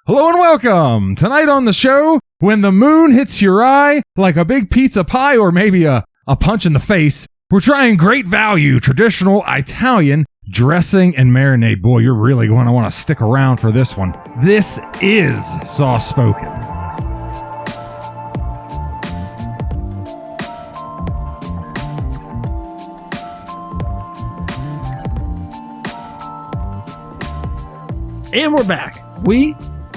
Hello and welcome! Tonight on the show, when the moon hits your eye like a big pizza pie or maybe a punch in the face, we're trying great value, traditional Italian dressing and marinade. Boy, you're really going to want to stick around for this one. This is Soft Spoken. And we're back. We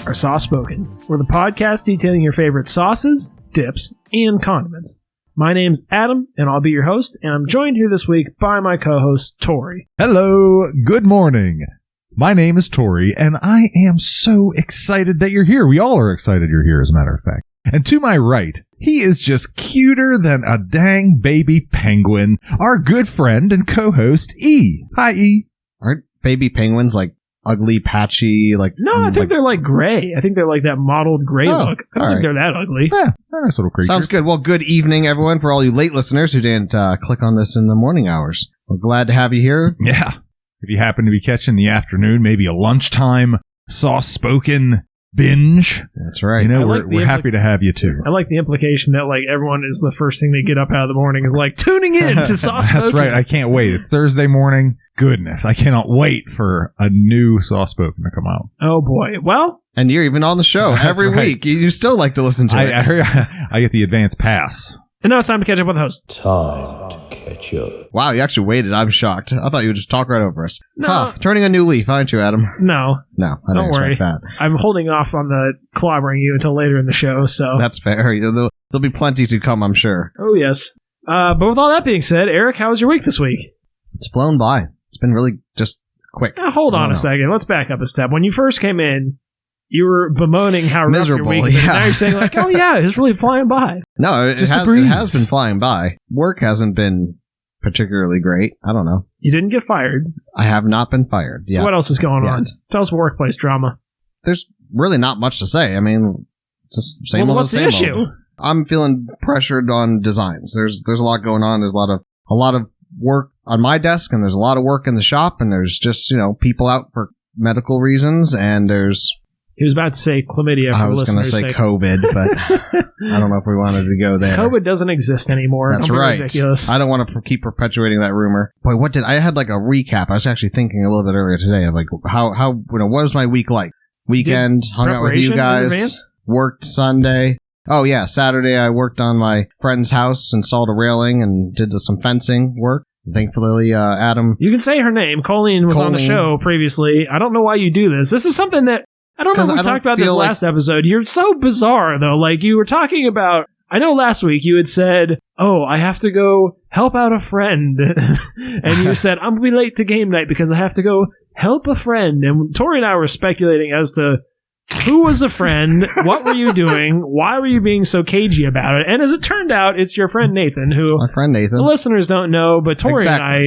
are Soft Spoken. We're the podcast detailing your favorite sauces, dips, and condiments. My name's Adam, and I'll be your host, and I'm joined here this week by my co-host, Tori. Hello, good morning. My name is Tori, and I am so excited that you're here. We all are excited you're here, as a matter of fact. And to my right, he is just cuter than a dang baby penguin, our good friend and co-host, E. Hi, E. Aren't baby penguins like ugly, patchy, like... No, I think they're like gray. I think they're like that mottled gray look. I don't think they're that ugly. Yeah, they're nice little creatures. Sounds good. Well, good evening, everyone, for all you late listeners who didn't click on this in the morning hours. We're glad to have you here. Yeah. If you happen to be catching the afternoon, maybe a lunchtime, soft-spoken binge. That's right. You know, we're happy to have you, too. I like the implication that like everyone is the first thing they get up out of the morning is like tuning in to Soft Spoken. That's right. I can't wait. It's Thursday morning. Goodness, I cannot wait for a new Soft Spoken to come out. Oh, boy. Well... And you're even on the show every week. You still like to listen to it. I heard I get the advance pass. And now it's time to catch up with the host. Time to catch up. Wow, you actually waited. I'm shocked. I thought you would just talk right over us. No. Turning a new leaf, aren't you, Adam? No. No, I don't worry. expect that. I'm holding off on the clobbering you until later in the show, so... That's fair. There'll be plenty to come, I'm sure. Oh, yes. But with all that being said, Eric, how was your week this week? It's flown by. It's been really just quick. Now, hold on a second. Let's back up a step. When you first came in, you were bemoaning how rough your miserable, week was. yeah. Now you're saying like, oh yeah, it's really flying by. No, it has been flying by. Work hasn't been particularly great. I don't know. You didn't get fired. I have not been fired. So what else is going on? Tell us workplace drama. There's really not much to say. I mean, just same old, what's same the issue? old. I'm feeling pressured on designs. There's a lot going on. There's a lot of work on my desk, and there's a lot of work in the shop, and there's just people out for medical reasons, and there's... He was about to say chlamydia. I was going to say COVID, but I don't know if we wanted to go there. COVID doesn't exist anymore. That's right. Ridiculous. I don't want to keep perpetuating that rumor. Boy, I had like a recap. I was actually thinking a little bit earlier today of like how what was my week like? Weekend, hung out with you guys, worked Sunday. Oh yeah, Saturday I worked on my friend's house, installed a railing, and did some fencing work. Thankfully, Adam... You can say her name. Colleen was on the show previously. I don't know why you do this. This is something that... I don't know if we talked about this last episode. You're so bizarre, though. Like, you were talking about... I know last week you had said, oh, I have to go help out a friend. And you said, I'm going to be late to game night because I have to go help a friend. And Tori and I were speculating as to who was a friend, what were you doing, why were you being so cagey about it? And as it turned out, it's your friend Nathan, who my friend Nathan. The listeners don't know, but Tori and I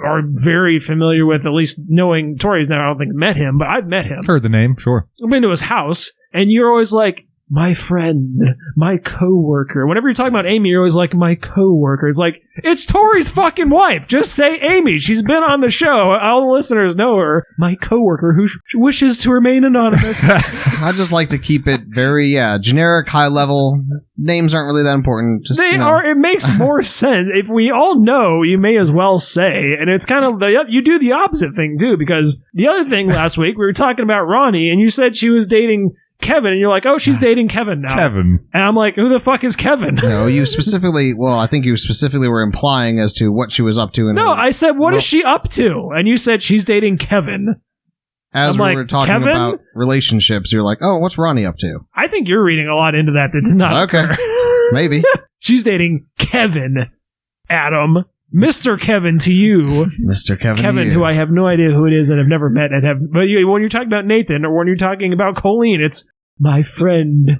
are very familiar with, at least knowing Tori's never, I don't think, met him, but I've met him. Heard the name, sure. I've been to his house, and you're always like, my friend, my co-worker. Whenever you're talking about Amy, you're always like, my co-worker. It's like, it's Tori's fucking wife. Just say Amy. She's been on the show. All the listeners know her. My co-worker who wishes to remain anonymous. I just like to keep it very, generic, high level. Names aren't really that important. Just, they are. It makes more sense. If we all know, you may as well say. And it's kind of, you do the opposite thing too, because the other thing last week, we were talking about Ronnie, and you said she was dating Kevin, and you're like, oh, she's dating Kevin now. Kevin. And I'm like, who the fuck is Kevin? No, you specifically, I think you specifically were implying as to what she was up to. I said, what is she up to? And you said she's dating Kevin. As we were talking about relationships, you're like, oh, what's Ronnie up to? I think you're reading a lot into that did not occur. Maybe. She's dating Kevin, Adam. Mr. Kevin to you. Mr. Kevin to you. Who I have no idea who it is and have never met. But when you're talking about Nathan or when you're talking about Colleen, it's my friend.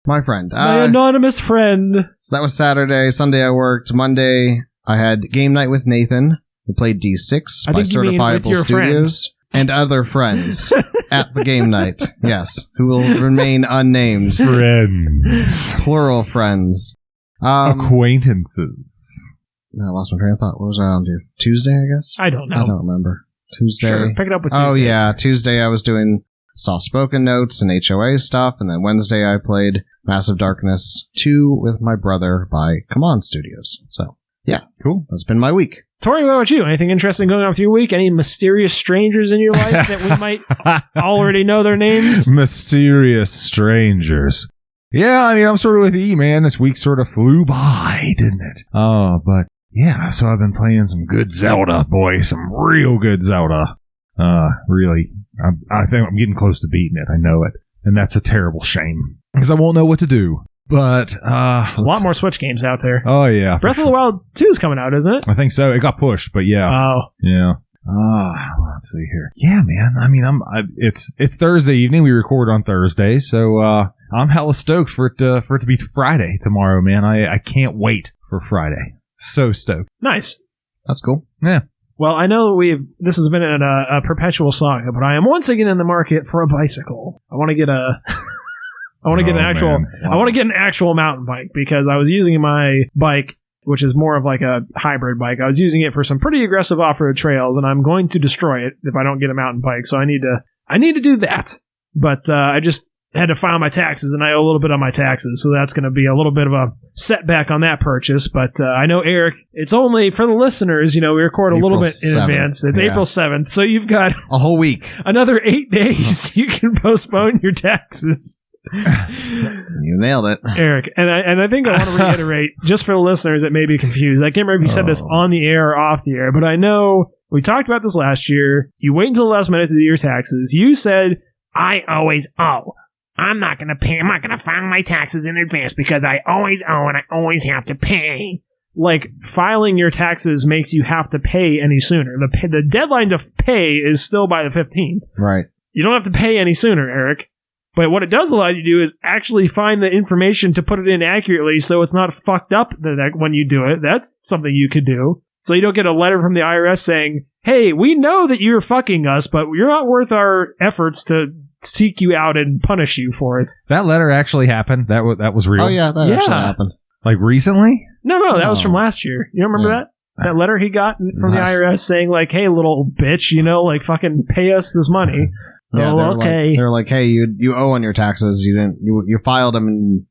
My friend. My anonymous friend. So that was Saturday. Sunday I worked. Monday I had game night with Nathan. We played D6 by Certifiable Studios. And other friends at the game night. Yes. Who will remain unnamed. Friends. Plural friends. Acquaintances. I lost my train of thought. What was I on to? Tuesday, I guess? I don't know. I don't remember. Tuesday. Sure, pick it up with Tuesday. Oh, yeah. Tuesday I was doing Saw Spoken Notes and HOA stuff, and then Wednesday I played Massive Darkness 2 with my brother by Come On Studios. So, yeah, cool. That's been my week. Tori, what about you? Anything interesting going on with your week? Any mysterious strangers in your life that we might already know their names? Mysterious strangers. Yeah, I mean, I'm sort of with E, man. This week sort of flew by, didn't it? Oh, but yeah, so I've been playing some good Zelda, boy. Some real good Zelda. Really. I think I'm getting close to beating it. I know it. And that's a terrible shame. Because I won't know what to do. But, there's a lot more Switch games out there. Oh, yeah. Breath of the Wild 2 is coming out, isn't it? I think so. It got pushed, but yeah. Oh. Yeah. Let's see here. Yeah, man. I mean, it's Thursday evening. We record on Thursday, so I'm hella stoked for it to be Friday tomorrow, man. I can't wait for Friday. So stoked. Nice. That's cool. Yeah. Well, I know this has been a perpetual saga, but I am once again in the market for a bicycle. I want to get an actual mountain bike, because I was using my bike, which is more of like a hybrid bike. I was using it for some pretty aggressive off-road trails, and I'm going to destroy it if I don't get a mountain bike. So I need to do that. But I just had to file my taxes, and I owe a little bit on my taxes, so that's going to be a little bit of a setback on that purchase. But I know, Eric, it's only for the listeners, we record a little bit in advance. It's April 7th, so you've got a whole week, another 8 days. You can postpone your taxes. You nailed it, Eric. And I think I want to reiterate, just for the listeners that may be confused, I can't remember if you said this on the air or off the air, but I know we talked about this last year. You wait until the last minute to do your taxes. You said, I always owe. I'm not going to pay. I'm not going to file my taxes in advance because I always owe and I always have to pay. Like, filing your taxes makes you have to pay any sooner. The deadline to pay is still by the 15th. Right. You don't have to pay any sooner, Eric. But what it does allow you to do is actually find the information to put it in accurately so it's not fucked up when you do it. That's something you could do. So you don't get a letter from the IRS saying, hey, we know that you're fucking us, but you're not worth our efforts to seek you out and punish you for it. That letter actually happened. That was real. Oh, yeah, that actually happened. Like recently? No, that was from last year. You don't remember that? That letter he got from the IRS saying, like, hey, little bitch, like, fucking pay us this money. Yeah, okay. They're like, hey, you owe on your taxes. You filed them and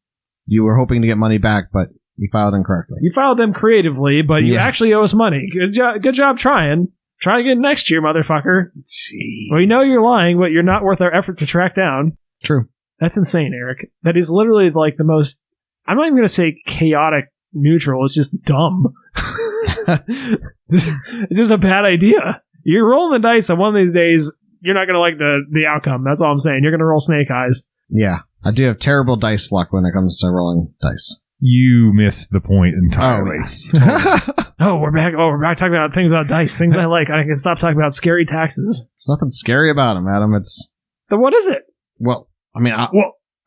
you were hoping to get money back, but you filed incorrectly. You filed them creatively, but you actually owe us money. Good job trying. Try again next year, motherfucker. Jeez. We know you're lying, but you're not worth our effort to track down. True. That's insane, Eric. That is literally like the most, I'm not even going to say chaotic neutral. It's just dumb. It's just a bad idea. You're rolling the dice, and one of these days, you're not going to like the outcome. That's all I'm saying. You're going to roll snake eyes. Yeah. I do have terrible dice luck when it comes to rolling dice. You missed the point entirely. Oh, yes. Totally. We're back talking about things about dice. Things I like. I can stop talking about scary taxes. There's nothing scary about them, Adam. Then what is it? Well, I mean,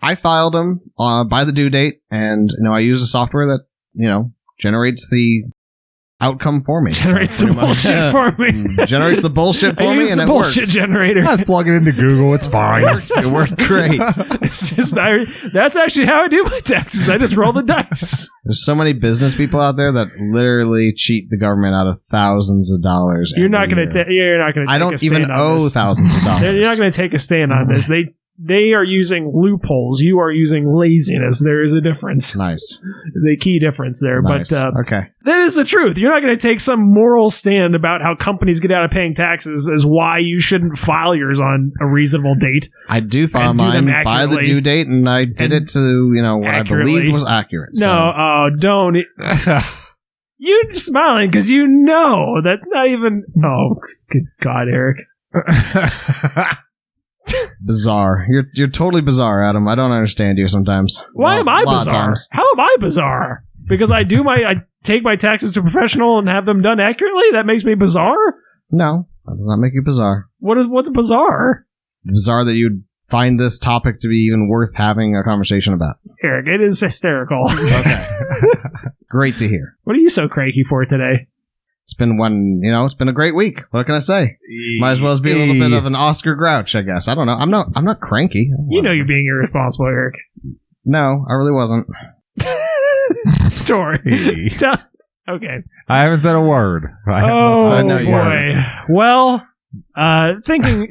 I filed them by the due date, and I use a software that generates the outcome for me. Generates the bullshit for me. Generates the bullshit for me, and it works. Bullshit generator. Let's plug it into Google. It's fine. It worked great. It's just that's actually how I do my taxes. I just roll the dice. There's so many business people out there that literally cheat the government out of thousands of dollars. You're not going to. You're not going to. I don't even owe thousands of dollars. You're not going to take a stand on this. They are using loopholes. You are using laziness. There is a difference. Nice. There's a key difference there. Nice. But okay. That is the truth. You're not going to take some moral stand about how companies get out of paying taxes as why you shouldn't file yours on a a date. I do file mine by the due date, and I did it to, what I believed was accurate. No, don't. You're smiling because you know that not even... Oh, good God, Eric. Bizarre. You're totally bizarre, Adam. I don't understand you sometimes. Why am I bizarre? How am I bizarre? Because I take my taxes to a professional and have them done accurately? That makes me bizarre? No, that does not make you bizarre. What's bizarre? Bizarre that you'd find this topic to be even worth having a conversation about. Eric, it is hysterical. Okay. Great to hear. What are you so cranky for today? It's been it's been a great week. What can I say? Might as well be a little bit of an Oscar Grouch, I guess. I don't know. I'm not cranky. You're being irresponsible, Eric. No, I really wasn't. Story. Okay. I haven't said a word. Oh, boy. Well, thinking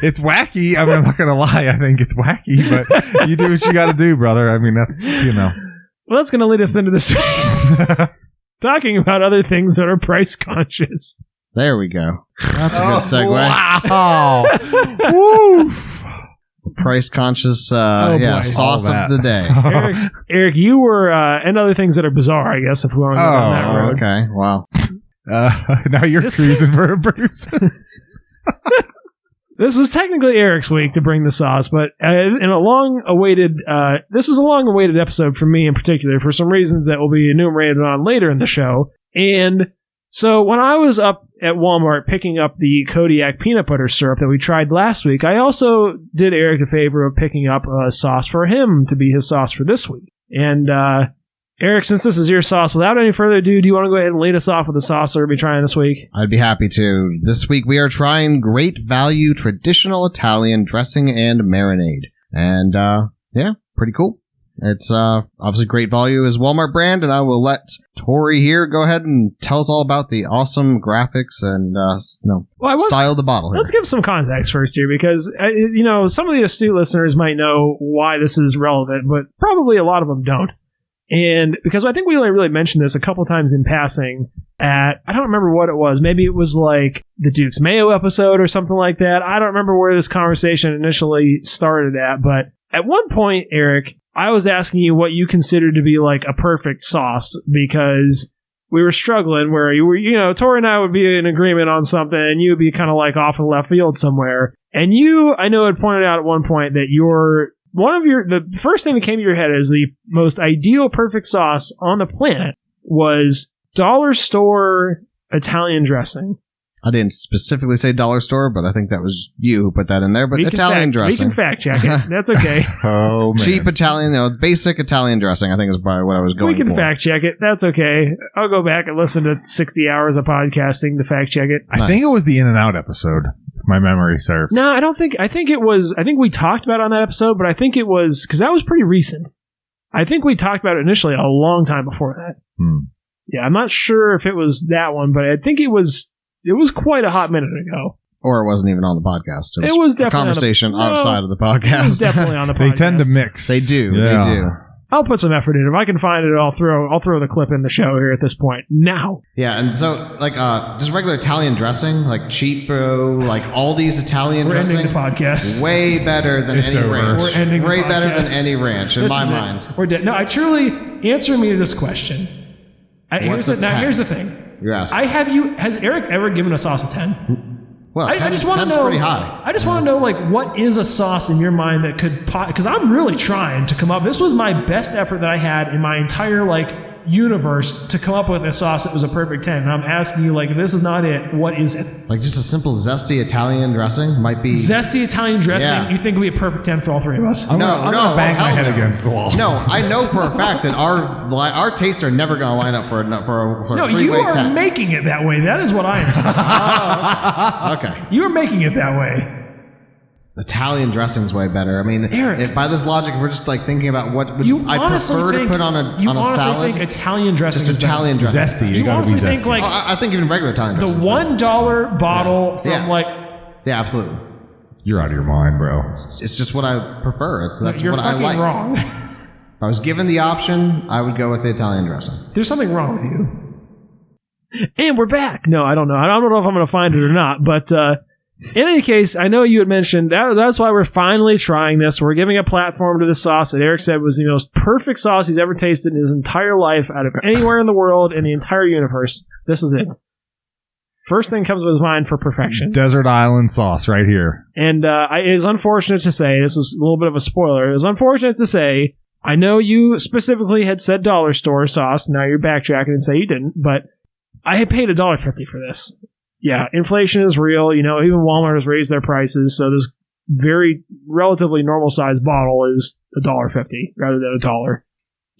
It's wacky. I mean, I'm not going to lie. I think it's wacky, but you do what you got to do, brother. I mean, that's, Well, that's going to lead us into this talking about other things that are price conscious. There we go. That's a good segue. Wow. Woof. Price conscious, boy. sauce of the day. Eric, you were, and other things that are bizarre, I guess, if we want to go down that road. Okay, wow. Now you're cruising for a Bruce. This was technically Eric's week to bring the sauce, but in a long-awaited, this is a long-awaited episode for me in particular, for some reasons that will be enumerated on later in the show. And so when I was up at Walmart picking up the Kodiak peanut butter syrup that we tried last week, I also did Eric a favor of picking up a sauce for him to be his sauce for this week. And Eric, since this is your sauce, without any further ado, do you want to go ahead and lead us off with the sauce that we'll be trying this week? I'd be happy to. This week we are trying Great Value Traditional Italian Dressing and Marinade. And, pretty cool. It's obviously Great Value is Walmart brand, and I will let Tori here go ahead and tell us all about the awesome graphics and style of the bottle here. Let's give some context first here, because some of the astute listeners might know why this is relevant, but probably a lot of them don't. And because I think we only really mentioned this a couple times in passing I don't remember what it was. Maybe it was like the Duke's Mayo episode or something like that. I don't remember where this conversation initially started at, but at one point, Eric, I was asking you what you considered to be like a perfect sauce, because we were struggling where you were, Tori and I would be in agreement on something and you would be kind of like off in left field somewhere. And you, I know, had pointed out at one point that the first thing that came to your head as the most ideal perfect sauce on the planet was dollar store Italian dressing. I didn't specifically say dollar store, but I think that was you who put that in there. But Italian dressing. We can fact check it. That's okay. Oh, man. Cheap Italian, basic Italian dressing, I think is probably what I was going for. We can fact check it. That's okay. I'll go back and listen to 60 hours of podcasting to fact check it. I think it was the In-N-Out episode, if my memory serves. No, I don't think. I think we talked about it on that episode, but I think it was, because that was pretty recent. I think we talked about it initially a long time before that. Yeah, I'm not sure if it was that one, but I think it was quite a hot minute ago. Or it wasn't even on the podcast. It was definitely a conversation outside of the podcast. It was definitely on the podcast. They tend to mix. They do. Yeah. They do. I'll put some effort in. If I can find it, I'll throw the clip in the show here at this point. Now. Yeah, and so just regular Italian dressing, like cheapo, like all these Italian dressing. We're ending the podcast. Way better than any ranch. We're ending way the podcast. Better than any ranch in my mind. We're dead. No, I truly answer me to this question. Here's the thing. You're asking. Has Eric ever given a sauce a 10? Well, I just want to know. Pretty high. I just want to know, like, what is a sauce in your mind that could because I'm really trying to come up. This was my best effort that I had in my entire universe to come up with a sauce that was a perfect 10. And I'm asking you, like, if this is not it, what is it? Like just a simple zesty Italian dressing might be zesty Italian dressing. Yeah. You think would be a perfect 10 for all three of us? I'm gonna bang my head against the wall. No, I know for a fact that our tastes are never going to line up for a no, three-way 10. You are making it that way. That is what I understand. Okay. You are making it that way. Italian dressing's way better. I mean, Eric, if by this logic, we're just like thinking about what would I prefer to put on a salad. You honestly think Italian dressing just is Italian better? dressing. Zesty. You gotta be honestly zesty. think like I think even regular Italian dressing. The $1 bottle from Yeah, absolutely. You're out of your mind, bro. It's just what I prefer. That's you're what I fucking like. wrong. If I was given the option, I would go with the Italian dressing. There's something wrong with you. And we're back. No, I don't know. I don't know if I'm going to find it or not, but in any case, I know you had mentioned that's why we're finally trying this. We're giving a platform to this sauce that Eric said was the most perfect sauce he's ever tasted in his entire life out of anywhere in the world in the entire universe. This is it. First thing comes to his mind for perfection. Desert Island sauce right here. And it is unfortunate to say, this is a little bit of a spoiler, it is unfortunate to say, I know you specifically had said dollar store sauce, now you're backtracking and say you didn't, but I had paid $1.50 for this. Yeah, inflation is real. Even Walmart has raised their prices, so this very relatively normal sized bottle is $1.50 rather than $1.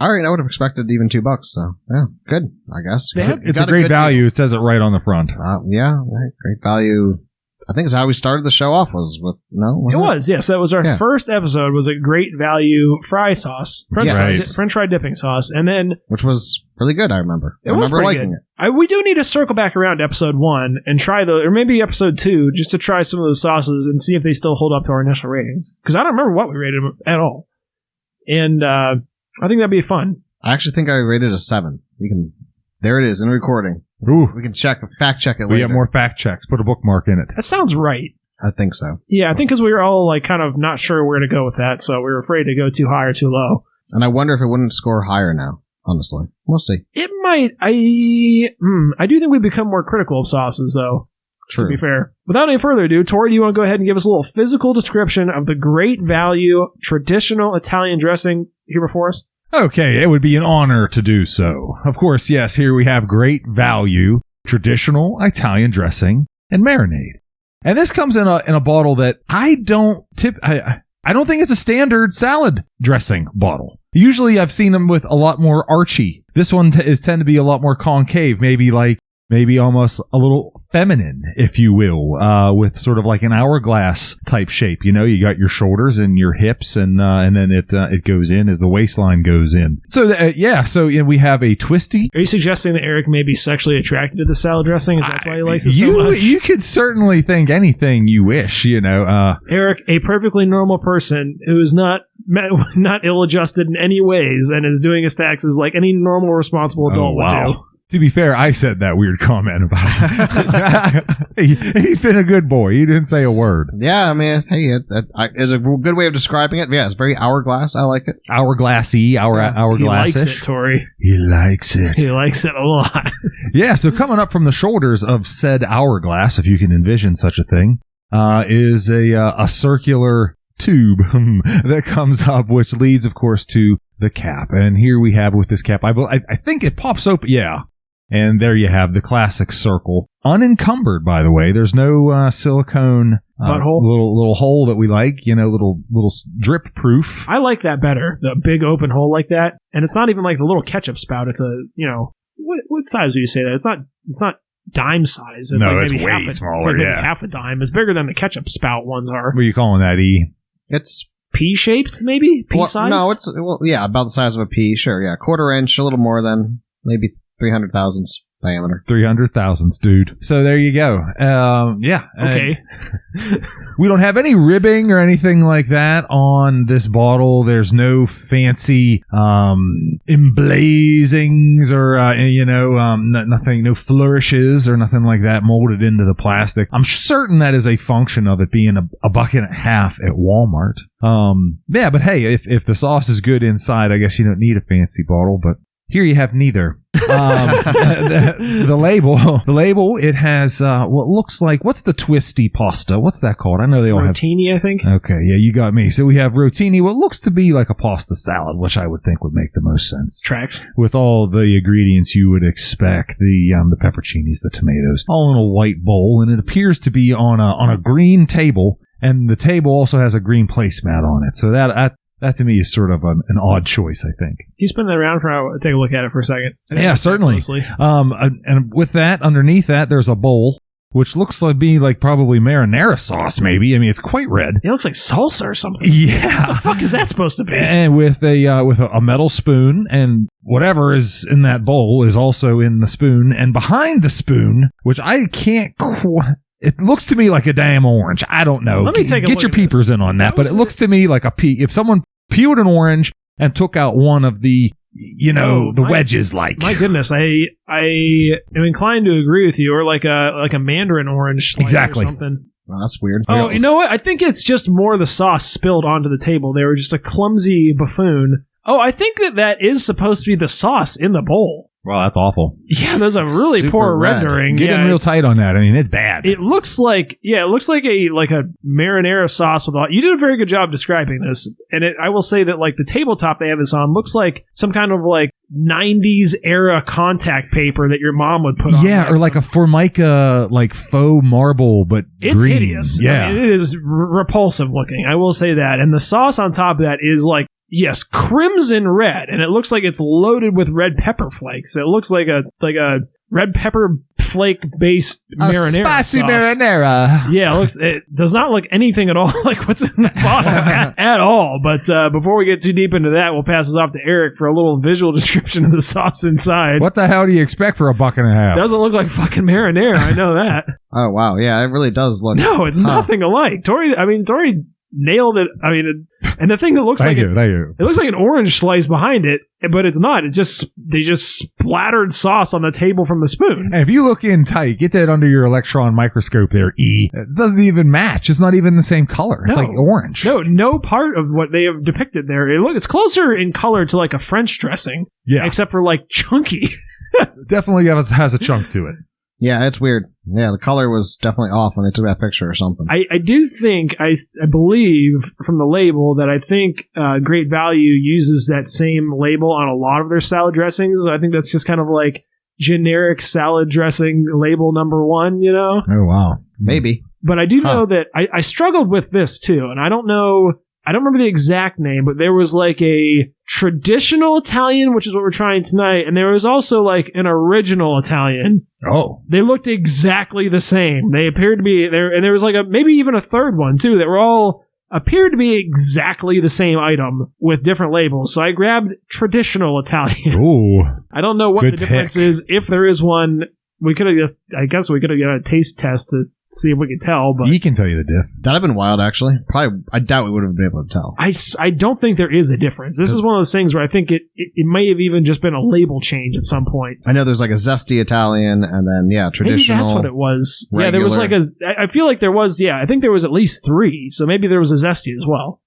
All right, I would have expected even $2. So yeah, good. I guess It's a great value. It says it right on the front. Yeah, right, great value. I think is how we started the show off. Was with it was, yes. That was our first episode. Was a Great Value fry sauce, French fry dipping sauce, and then which was really good. I remember. I remember liking it. We do need to circle back around to episode 1 and try or maybe episode 2, just to try some of those sauces and see if they still hold up to our initial ratings. Because I don't remember what we rated them at all, and I think that'd be fun. I actually think I rated a 7. There it is in recording. Ooh. We can fact check it later. We have more fact checks. Put a bookmark in it. That sounds right. I think so. Yeah, I think because we were all like kind of not sure where to go with that, so we were afraid to go too high or too low. And I wonder if it wouldn't score higher now, honestly. We'll see. It might. I do think we become more critical of sauces, though. True. To be fair. Without any further ado, Tori, do you want to go ahead and give us a little physical description of the Great Value traditional Italian dressing here before us? Okay, it would be an honor to do so. Of course, yes, here we have Great Value traditional Italian dressing and marinade. And this comes in a bottle that I don't think it's a standard salad dressing bottle. Usually I've seen them with a lot more archy. This one tend to be a lot more concave, maybe almost a little feminine, if you will, with sort of like an hourglass type shape. You know, you got your shoulders and your hips, and then it goes in as the waistline goes in. So we have a twisty. Are you suggesting that Eric may be sexually attracted to the salad dressing? Is that why he likes it so much? You could certainly think anything you wish. You know, Eric, a perfectly normal person who is not ill-adjusted in any ways and is doing his taxes like any normal, responsible adult would do. To be fair, I said that weird comment about him. He's been a good boy. He didn't say a word. Yeah, I mean, hey, it's a good way of describing it. Yeah, it's very hourglass. I like it. Hourglassy, hourglassish. He likes it, Tori. He likes it. He likes it a lot. Yeah, so coming up from the shoulders of said hourglass, if you can envision such a thing, is a circular tube that comes up, which leads, of course, to the cap. And here we have with this cap, I think it pops open. Yeah. And there you have the classic circle. Unencumbered, by the way. There's no silicone butthole, little hole that we like, little drip proof. I like that better, the big open hole like that. And it's not even like the little ketchup spout. It's what size do you say that? It's not dime size. It's it's way smaller. It's like maybe half a dime. It's bigger than the ketchup spout ones are. What are you calling that, E? It's pea-shaped, maybe? Pea-size? No, it's about the size of a pea. Sure, yeah. 1/4 inch, a little more than maybe 300 thousandths diameter. 300 thousandths, dude. So there you go. Okay. We don't have any ribbing or anything like that on this bottle. There's no fancy emblazings or nothing, no flourishes or nothing like that molded into the plastic. I'm certain that is a function of it being a $1.50 at Walmart. But hey, if the sauce is good inside, I guess you don't need a fancy bottle, but here you have neither. The label, it has what looks like, what's the twisty pasta? What's that called? I know they all Rotini, I think. Okay, yeah, you got me. So we have rotini, what looks to be like a pasta salad, which I would think would make the most sense. Tracks. With all the ingredients you would expect, the pepperoncinis, the tomatoes, all in a white bowl, and it appears to be on a green table, and the table also has a green placemat on it. So that to me is sort of an odd choice, I think. Can you spin that around take a look at it for a second? Yeah, certainly. And with that, underneath that, there's a bowl, which looks like probably marinara sauce, maybe. I mean, it's quite red. It looks like salsa or something. Yeah. What the fuck is that supposed to be? And with a metal spoon, and whatever is in that bowl is also in the spoon. And behind the spoon, which I can't it looks to me like a damn orange. I don't know. Let me take a Get your peepers in on that. But it looks to me like a pea. If someone peeled an orange and took out one of the, wedges, like. My goodness, I am inclined to agree with you, or like a mandarin orange slice exactly. or something. Well, that's weird. Oh, you know what? I think it's just more the sauce spilled onto the table. They were just a clumsy buffoon. Oh, I think that is supposed to be the sauce in the bowl. Well, that's awful. Yeah, there's a really Super poor red. rendering. Get in real tight on that. I mean, it's bad. It looks like a marinara sauce with all. You did a very good job describing this, and I will say that like the tabletop they have this on looks like some kind of like 90s era contact paper that your mom would put on. Yeah, or like a Formica like faux marble, but it's green. Hideous. Yeah, I mean, it is repulsive looking. I will say that, and the sauce on top of that is like. Yes, crimson red, and it looks like it's loaded with red pepper flakes. It looks like a red pepper flake-based marinara spicy sauce. marinara. Yeah, it does not look anything at all like what's in the bottle at all. But before we get too deep into that, we'll pass this off to Eric for a little visual description of the sauce inside. What the hell do you expect for $1.50? Doesn't look like fucking marinara. I know that. Oh wow, yeah, it really does look. No, it's nothing alike. Tori nailed it. I mean, and the thing that looks Thank like you. it looks like an orange slice they it's not. They just splattered sauce on the table from the spoon. And if you look in tight, get that under your electron microscope there, E. It doesn't even match. It's not even the same color. It's like orange. No part of what they have depicted there. It's closer in color to like a French dressing. Yeah. Except for like chunky. Definitely has a chunk to it. Yeah, it's weird. Yeah, the color was definitely off when they took that picture or something. I do think, I believe from the label that I think Great Value uses that same label on a lot of their salad dressings. I think that's just kind of like generic salad dressing label number 1, you know? Oh, wow. Maybe. But I do know that I struggled with this too, and I don't remember the exact name, but there was like a traditional Italian, which is what we're trying tonight, and there was also like an original Italian. Oh. They looked exactly the same. They appeared to be there, and there was like maybe even a third one too that were all appeared to be exactly the same item with different labels. So I grabbed traditional Italian. Ooh. I don't know what Good the difference pick. is. If there is one, I guess we could have got a taste test to see if we could tell, but He can tell you the diff. That'd have been wild, actually. Probably, I doubt we would have been able to tell. I don't think there is a difference. This is one of those things where I think it may have even just been a label change at some point. I know there's like a zesty Italian, and then traditional. Maybe that's what it was. Regular. Yeah, there was like I feel like there was. Yeah, I think there was at least 3. So maybe there was a zesty as well.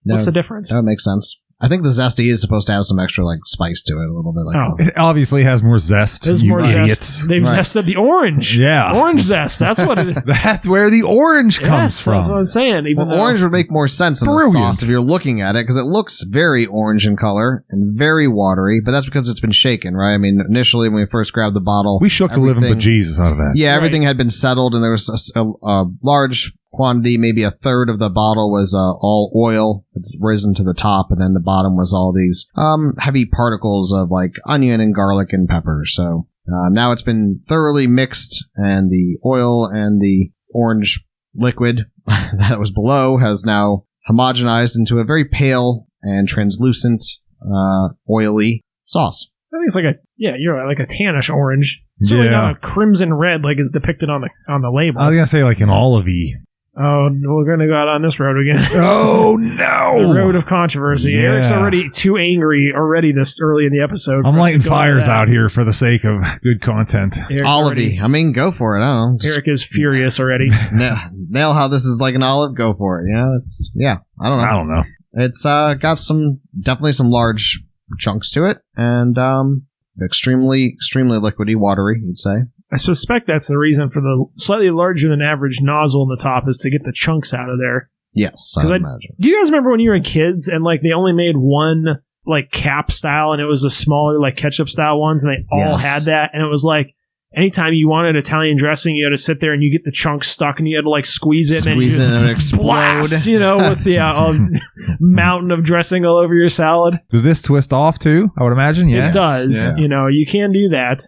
What's the difference? That makes sense. I think the zesty is supposed to have some extra like spice to it a little bit. Like It obviously has more zest. There's you more idiots. zest. They've zested the orange. Yeah. Orange zest. That's what it is. That's where the orange comes Yes, from. that's what I'm saying. Even though orange would make more sense in Brilliant. the sauce if you're looking at it, because it looks very orange in color and very watery, but that's because it's been shaken, right? I mean, initially when we first grabbed the bottle, We shook the living bejesus out of that. yeah, Right. everything had been settled, and there was a large quantity, maybe a third of the bottle was all oil. It's risen to the top, and then the bottom was all these heavy particles of like onion and garlic and pepper. So now it's been thoroughly mixed, and the oil and the orange liquid that was below has now homogenized into a very pale and translucent, oily sauce. I think it's you're right, like a tannish orange. It's really not a crimson red like is depicted on the label. I was going to say like an olive-y. Oh, we're going to go out on this road again. Oh, no. The road of controversy. Yeah. Eric's already too angry this early in the episode. I'm lighting fires out here for the sake of good content. Olive-y. I mean, go for it. I don't know. Just Eric is furious already. nail how this is like an olive. Go for it. I don't know. I don't know. It's got definitely some large chunks to it, and extremely liquidy, watery, you'd say. I suspect that's the reason for the slightly larger than average nozzle in the top is to get the chunks out of there. Yes, I imagine. Do you guys remember when you were kids and like they only made one like cap style and it was the smaller like ketchup style ones and they all had that, and it was like anytime you wanted Italian dressing you had to sit there and you get the chunks stuck and you had to like squeeze it and then explode, blast, with the mountain of dressing all over your salad. Does this twist off too? I would imagine, yes. It does. Yeah. You can do that.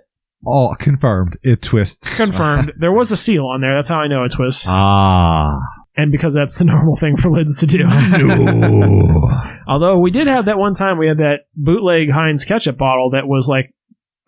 Oh, confirmed. It twists. Confirmed. There was a seal on there. That's how I know it twists. Ah. And because that's the normal thing for lids to do. No. Although we did have that one time, we had that bootleg Heinz ketchup bottle that was like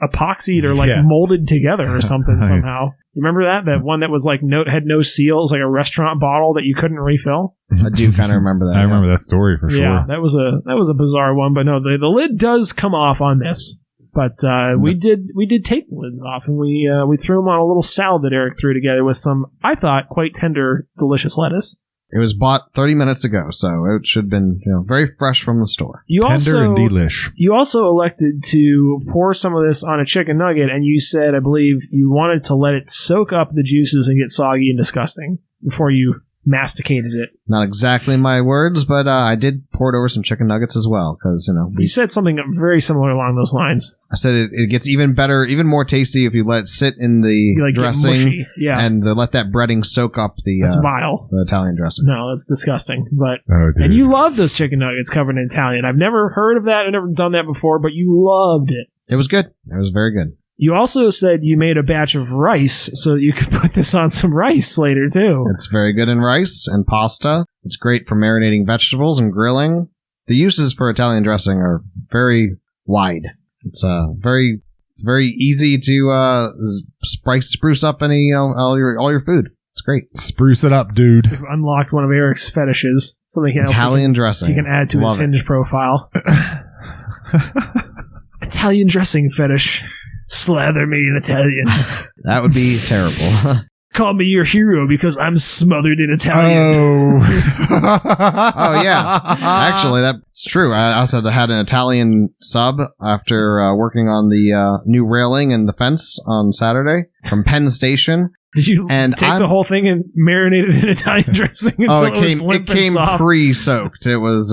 epoxied or like molded together or something somehow. You remember that? That one that was like had no seal. It was like a restaurant bottle that you couldn't refill. I do kind of remember that. I remember that story for sure. Yeah, that was a bizarre one. But no, the lid does come off on this. But we did take the lids off, and we threw them on a little salad that Eric threw together with some, I thought, quite tender, delicious lettuce. It was bought 30 minutes ago, so it should have been very fresh from the store. Tender and delish. You also elected to pour some of this on a chicken nugget, and you said, I believe, you wanted to let it soak up the juices and get soggy and disgusting before you masticated it. Not exactly my words, but I did pour it over some chicken nuggets as well, because you said something very similar along those lines. I said it gets even better, even more tasty if you let it sit in the dressing, and let that breading soak up that's vile. The Italian dressing. No, that's disgusting. But and you love those chicken nuggets covered in Italian. I've never heard of that. I've never done that before, but you loved it. It was good. It was very good. You also said you made a batch of rice so that you could put this on some rice later, too. It's very good in rice and pasta. It's great for marinating vegetables and grilling. The uses for Italian dressing are very wide. It's very easy to spruce up any all your food. It's great. Spruce it up, dude. We've unlocked one of Eric's fetishes. Something else Italian dressing. He can add to his Hinge profile. Italian dressing fetish. Slather me in Italian. That would be terrible. Call me your hero because I'm smothered in Italian. Oh yeah. Actually, that's true. I also had an Italian sub after working on the new railing and the fence on Saturday from Penn Station. Did you take the whole thing and marinate it in Italian dressing until it came pre-soaked. It was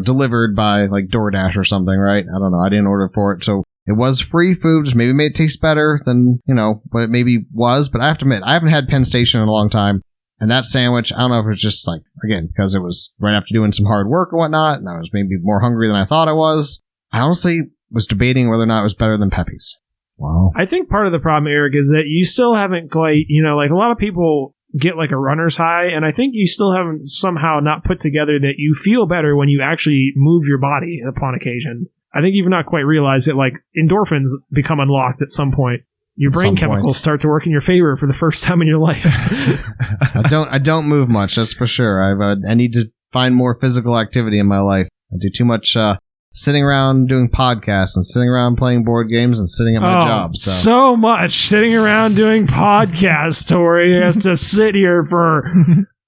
delivered by like DoorDash or something, right? I don't know. I didn't order for it, so it was free food. Just maybe made it taste better than what it maybe was. But I have to admit, I haven't had Penn Station in a long time, and that sandwich, I don't know if it's just like, again, because it was right after doing some hard work or whatnot, and I was maybe more hungry than I thought I was. I honestly was debating whether or not it was better than Pepe's. Wow. I think part of the problem, Eric, is that you still haven't quite, like a lot of people get like a runner's high, and I think you still haven't somehow not put together that you feel better when you actually move your body upon occasion. I think you've not quite realized that like endorphins become unlocked at some point. Your brain chemicals start to work in your favor for the first time in your life. I don't move much, that's for sure. I need to find more physical activity in my life. I do too much sitting around doing podcasts and sitting around playing board games and sitting at my job. So much sitting around doing podcasts, Tori has to sit here for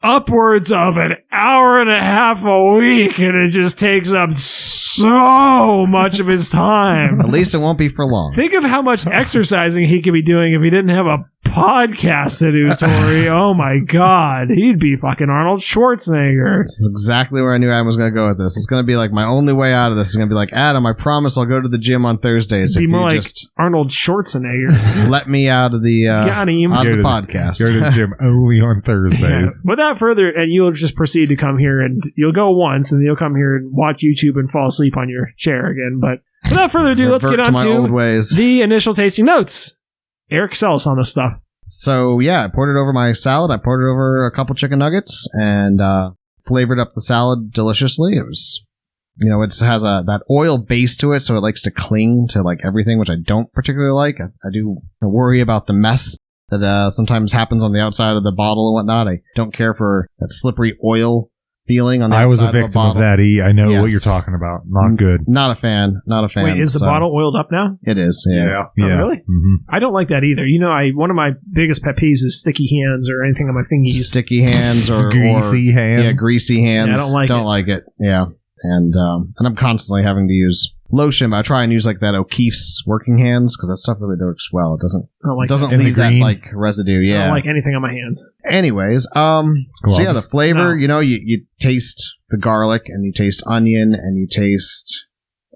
upwards of an hour and a half a week, and it just takes up so much of his time. At least it won't be for long. Think of how much exercising he could be doing if he didn't have a podcast to do, Tori. Oh my God. He'd be fucking Arnold Schwarzenegger. This is exactly where I knew Adam was going to go with this. It's going to be like my only way out of this is going to be like, Adam, I promise I'll go to the gym on Thursdays. It'd be more like Arnold Schwarzenegger. Let me out of the, podcast. Go to the gym only on Thursdays. Yeah. Without further, and you'll just proceed to come here and you'll go once and you'll come here and watch YouTube and fall asleep on your chair again. But without further ado, let's get on to the initial tasting notes. Eric sells on this stuff. So, yeah, I poured it over my salad. I poured it over a couple chicken nuggets and flavored up the salad deliciously. It was, it has that oil base to it, so it likes to cling to like everything, which I don't particularly like. I do worry about the mess that sometimes happens on the outside of the bottle and whatnot. I don't care for that slippery oil feeling on the outside of a bottle. I was a victim of that, E. I know what you're talking about. Not good. Not a fan. Wait, is the bottle oiled up now? It is, yeah. Oh, really? Mm-hmm. I don't like that either. One of my biggest pet peeves is sticky hands or anything on my fingies. Sticky hands or greasy hands. Yeah, greasy hands. Yeah, I don't like it. Yeah. And I'm constantly having to use lotion, but I try and use like that O'Keeffe's working hands because that stuff really works well. It doesn't leave that like residue. Yeah, I don't like anything on my hands. Anyways, so yeah, the flavor. No. You taste the garlic and you taste onion and you taste.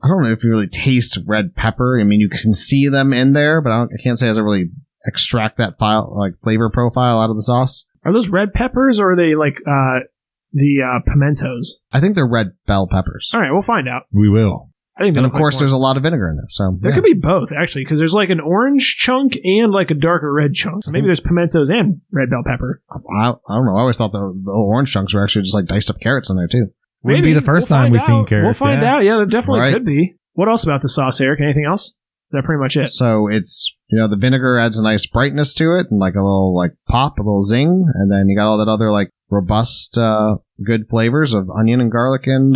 I don't know if you really taste red pepper. I mean, you can see them in there, but I can't say as I really extract that flavor profile out of the sauce. Are those red peppers or are they like the pimentos? I think they're red bell peppers. All right, we'll find out. We will. And of course, there's a lot of vinegar in there. So there could be both, actually, because there's like an orange chunk and like a darker red chunk. So maybe there's pimentos and red bell pepper. I don't know. I always thought the orange chunks were actually just like diced up carrots in there too. Wouldn't be the first time we've seen carrots. We'll find out. Yeah, there definitely could be. What else about the sauce, Eric? Anything else? Is that pretty much it? So it's the vinegar adds a nice brightness to it and like a little like pop, a little zing, and then you got all that other like robust, good flavors of onion and garlic and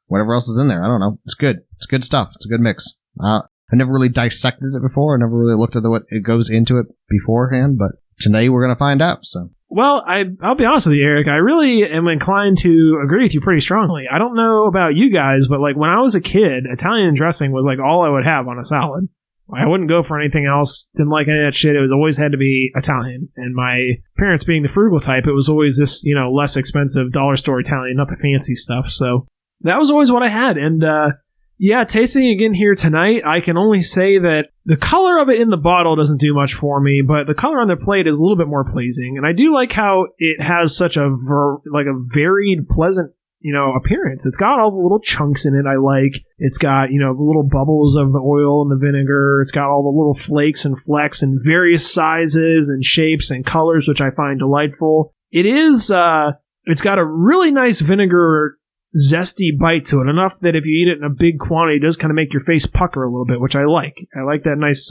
whatever else is in there. I don't know. It's good. It's good stuff. It's a good mix. I never really dissected it before. I never really looked at what it goes into it beforehand, but today we're going to find out. So. Well, I'll be honest with you, Eric. I really am inclined to agree with you pretty strongly. I don't know about you guys, but like when I was a kid, Italian dressing was like all I would have on a salad. I wouldn't go for anything else. Didn't like any of that shit. It was always had to be Italian. And my parents being the frugal type, it was always this, less expensive dollar store Italian, not the fancy stuff. So that was always what I had. And, yeah, tasting again here tonight, I can only say that the color of it in the bottle doesn't do much for me, but the color on the plate is a little bit more pleasing. And I do like how it has such a varied, pleasant, appearance. It's got all the little chunks in it I like. It's got, the little bubbles of the oil and the vinegar. It's got all the little flakes and flecks in various sizes and shapes and colors, which I find delightful. It is, it's got a really nice vinegar zesty bite to it, enough that if you eat it in a big quantity, it does kind of make your face pucker a little bit, which I like. I like that nice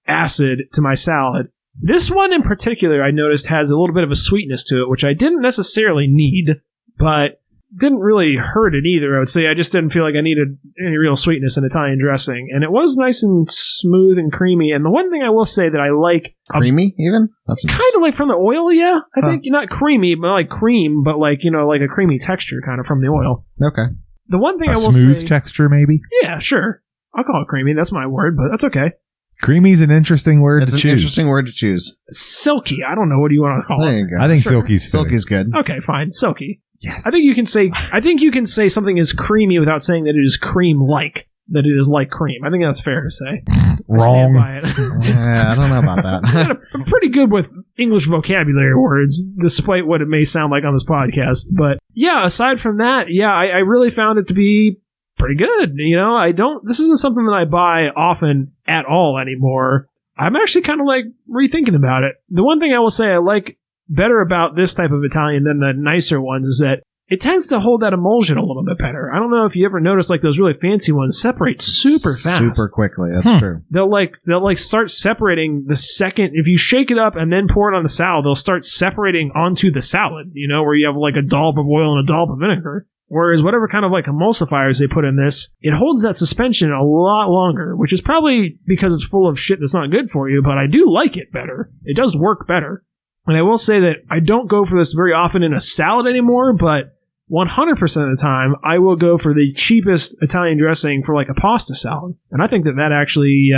acid to my salad. This one in particular, I noticed, has a little bit of a sweetness to it, which I didn't necessarily need, but didn't really hurt it either. I would say I just didn't feel like I needed any real sweetness in Italian dressing. And it was nice and smooth and creamy. And the one thing I will say that I like... Creamy, even? That's kind of like from the oil, yeah. I think not creamy, but like cream, but like, like a creamy texture kind of from the oil. Okay. The one thing I will say... smooth texture, maybe? Yeah, sure. I'll call it creamy. That's my word, but that's okay. Creamy's an interesting word to choose. It's an interesting word to choose. Silky. I don't know. What do you want to call it? There you go. I think silky's good. Okay, fine. Silky. Yes. I think you can say something is creamy without saying that it is cream-like. That it is like cream. I think that's fair to say. Wrong. I stand by it. Yeah, I don't know about that. I'm pretty good with English vocabulary words, despite what it may sound like on this podcast. But yeah, aside from that, I really found it to be pretty good. This isn't something that I buy often at all anymore. I'm actually kind of like rethinking about it. The one thing I will say I like better about this type of Italian than the nicer ones is that it tends to hold that emulsion a little bit better. I don't know if you ever noticed, like, those really fancy ones separate super fast. Super quickly, that's true. They'll start separating the second, if you shake it up and then pour it on the salad, they'll start separating onto the salad, where you have like a dollop of oil and a dollop of vinegar. Whereas whatever kind of like emulsifiers they put in this, it holds that suspension a lot longer, which is probably because it's full of shit that's not good for you, but I do like it better. It does work better. And I will say that I don't go for this very often in a salad anymore, but 100% of the time, I will go for the cheapest Italian dressing for like a pasta salad. And I think that actually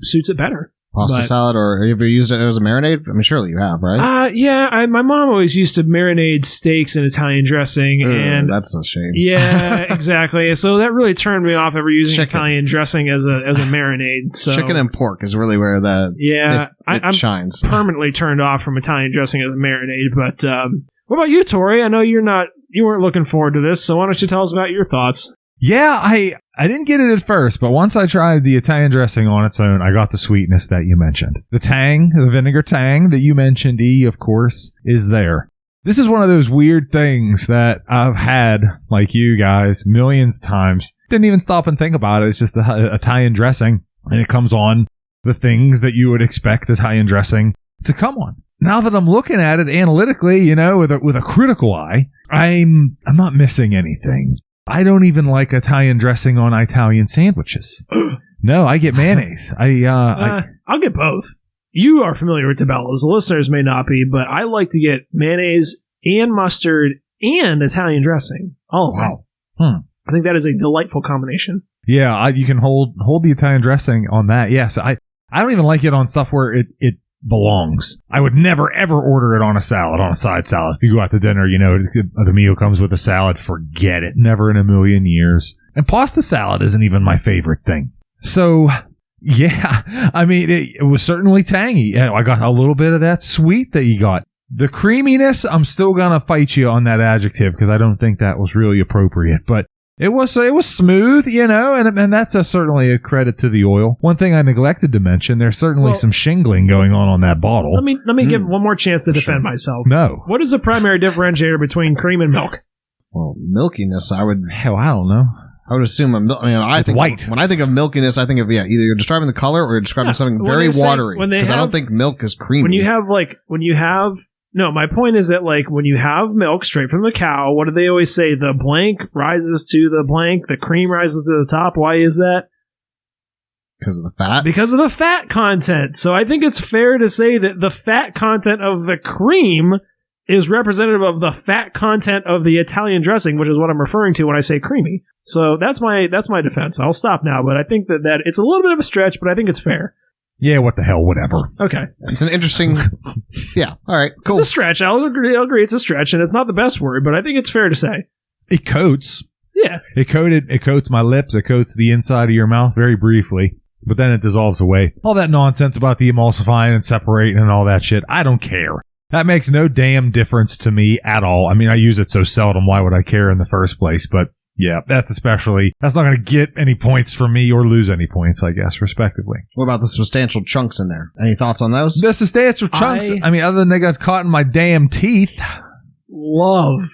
suits it better. Pasta salad, or have you ever used it as a marinade? I mean, surely you have, right? My mom always used to marinate steaks in Italian dressing. And that's a shame. Yeah, exactly. So that really turned me off ever using Italian dressing as a marinade. So chicken and pork is really where it shines. I'm permanently turned off from Italian dressing as a marinade. But what about you, Tori? I know you weren't looking forward to this, so why don't you tell us about your thoughts? Yeah, I didn't get it at first, but once I tried the Italian dressing on its own, I got the sweetness that you mentioned. The tang, the vinegar tang that you mentioned, of course, is there. This is one of those weird things that I've had, like you guys, millions of times. Didn't even stop and think about it. It's just Italian dressing, and it comes on the things that you would expect Italian dressing to come on. Now that I'm looking at it analytically, with a critical eye, I'm not missing anything. I don't even like Italian dressing on Italian sandwiches. No, I get mayonnaise. I'll get both. You are familiar with Tabellas. The listeners may not be, but I like to get mayonnaise and mustard and Italian dressing. Oh, wow. I think that is a delightful combination. Yeah, you can hold the Italian dressing on that. Yes, I don't even like it on stuff where it belongs. I would never ever order it on a salad, on a side salad. If you go out to dinner, the meal comes with a salad, forget it. Never in a million years. And pasta salad isn't even my favorite thing. So, yeah, I mean, it was certainly tangy. I got a little bit of that sweet that you got. The creaminess, I'm still going to fight you on that adjective because I don't think that was really appropriate. But it was smooth, and that's certainly a credit to the oil. One thing I neglected to mention, there's certainly some shingling going on that bottle. Let me give one more chance to defend myself. No. What is the primary differentiator between cream and milk? Well, milkiness, I don't know. I would assume I think white. When I think of milkiness, I think of either you're describing the color or you're describing something very watery. Because I don't think milk is creamy. No, my point is that, like, when you have milk straight from the cow, what do they always say? The blank rises to the blank, the cream rises to the top. Why is that? Because of the fat? Because of the fat content. So I think it's fair to say that the fat content of the cream is representative of the fat content of the Italian dressing, which is what I'm referring to when I say creamy. So that's my defense. I'll stop now, but I think that it's a little bit of a stretch, but I think it's fair. Yeah, what the hell, whatever. Okay. It's an interesting... Yeah, all right, cool. It's a stretch. I'll agree it's a stretch, and it's not the best word, but I think it's fair to say. It coats. Yeah. It coats my lips. It coats the inside of your mouth very briefly, but then it dissolves away. All that nonsense about the emulsifying and separating and all that shit, I don't care. That makes no damn difference to me at all. I mean, I use it so seldom. Why would I care in the first place? But yeah, that's not going to get any points from me or lose any points, I guess, respectively. What about the substantial chunks in there? Any thoughts on those? The substantial chunks, I mean, other than they got caught in my damn teeth. Love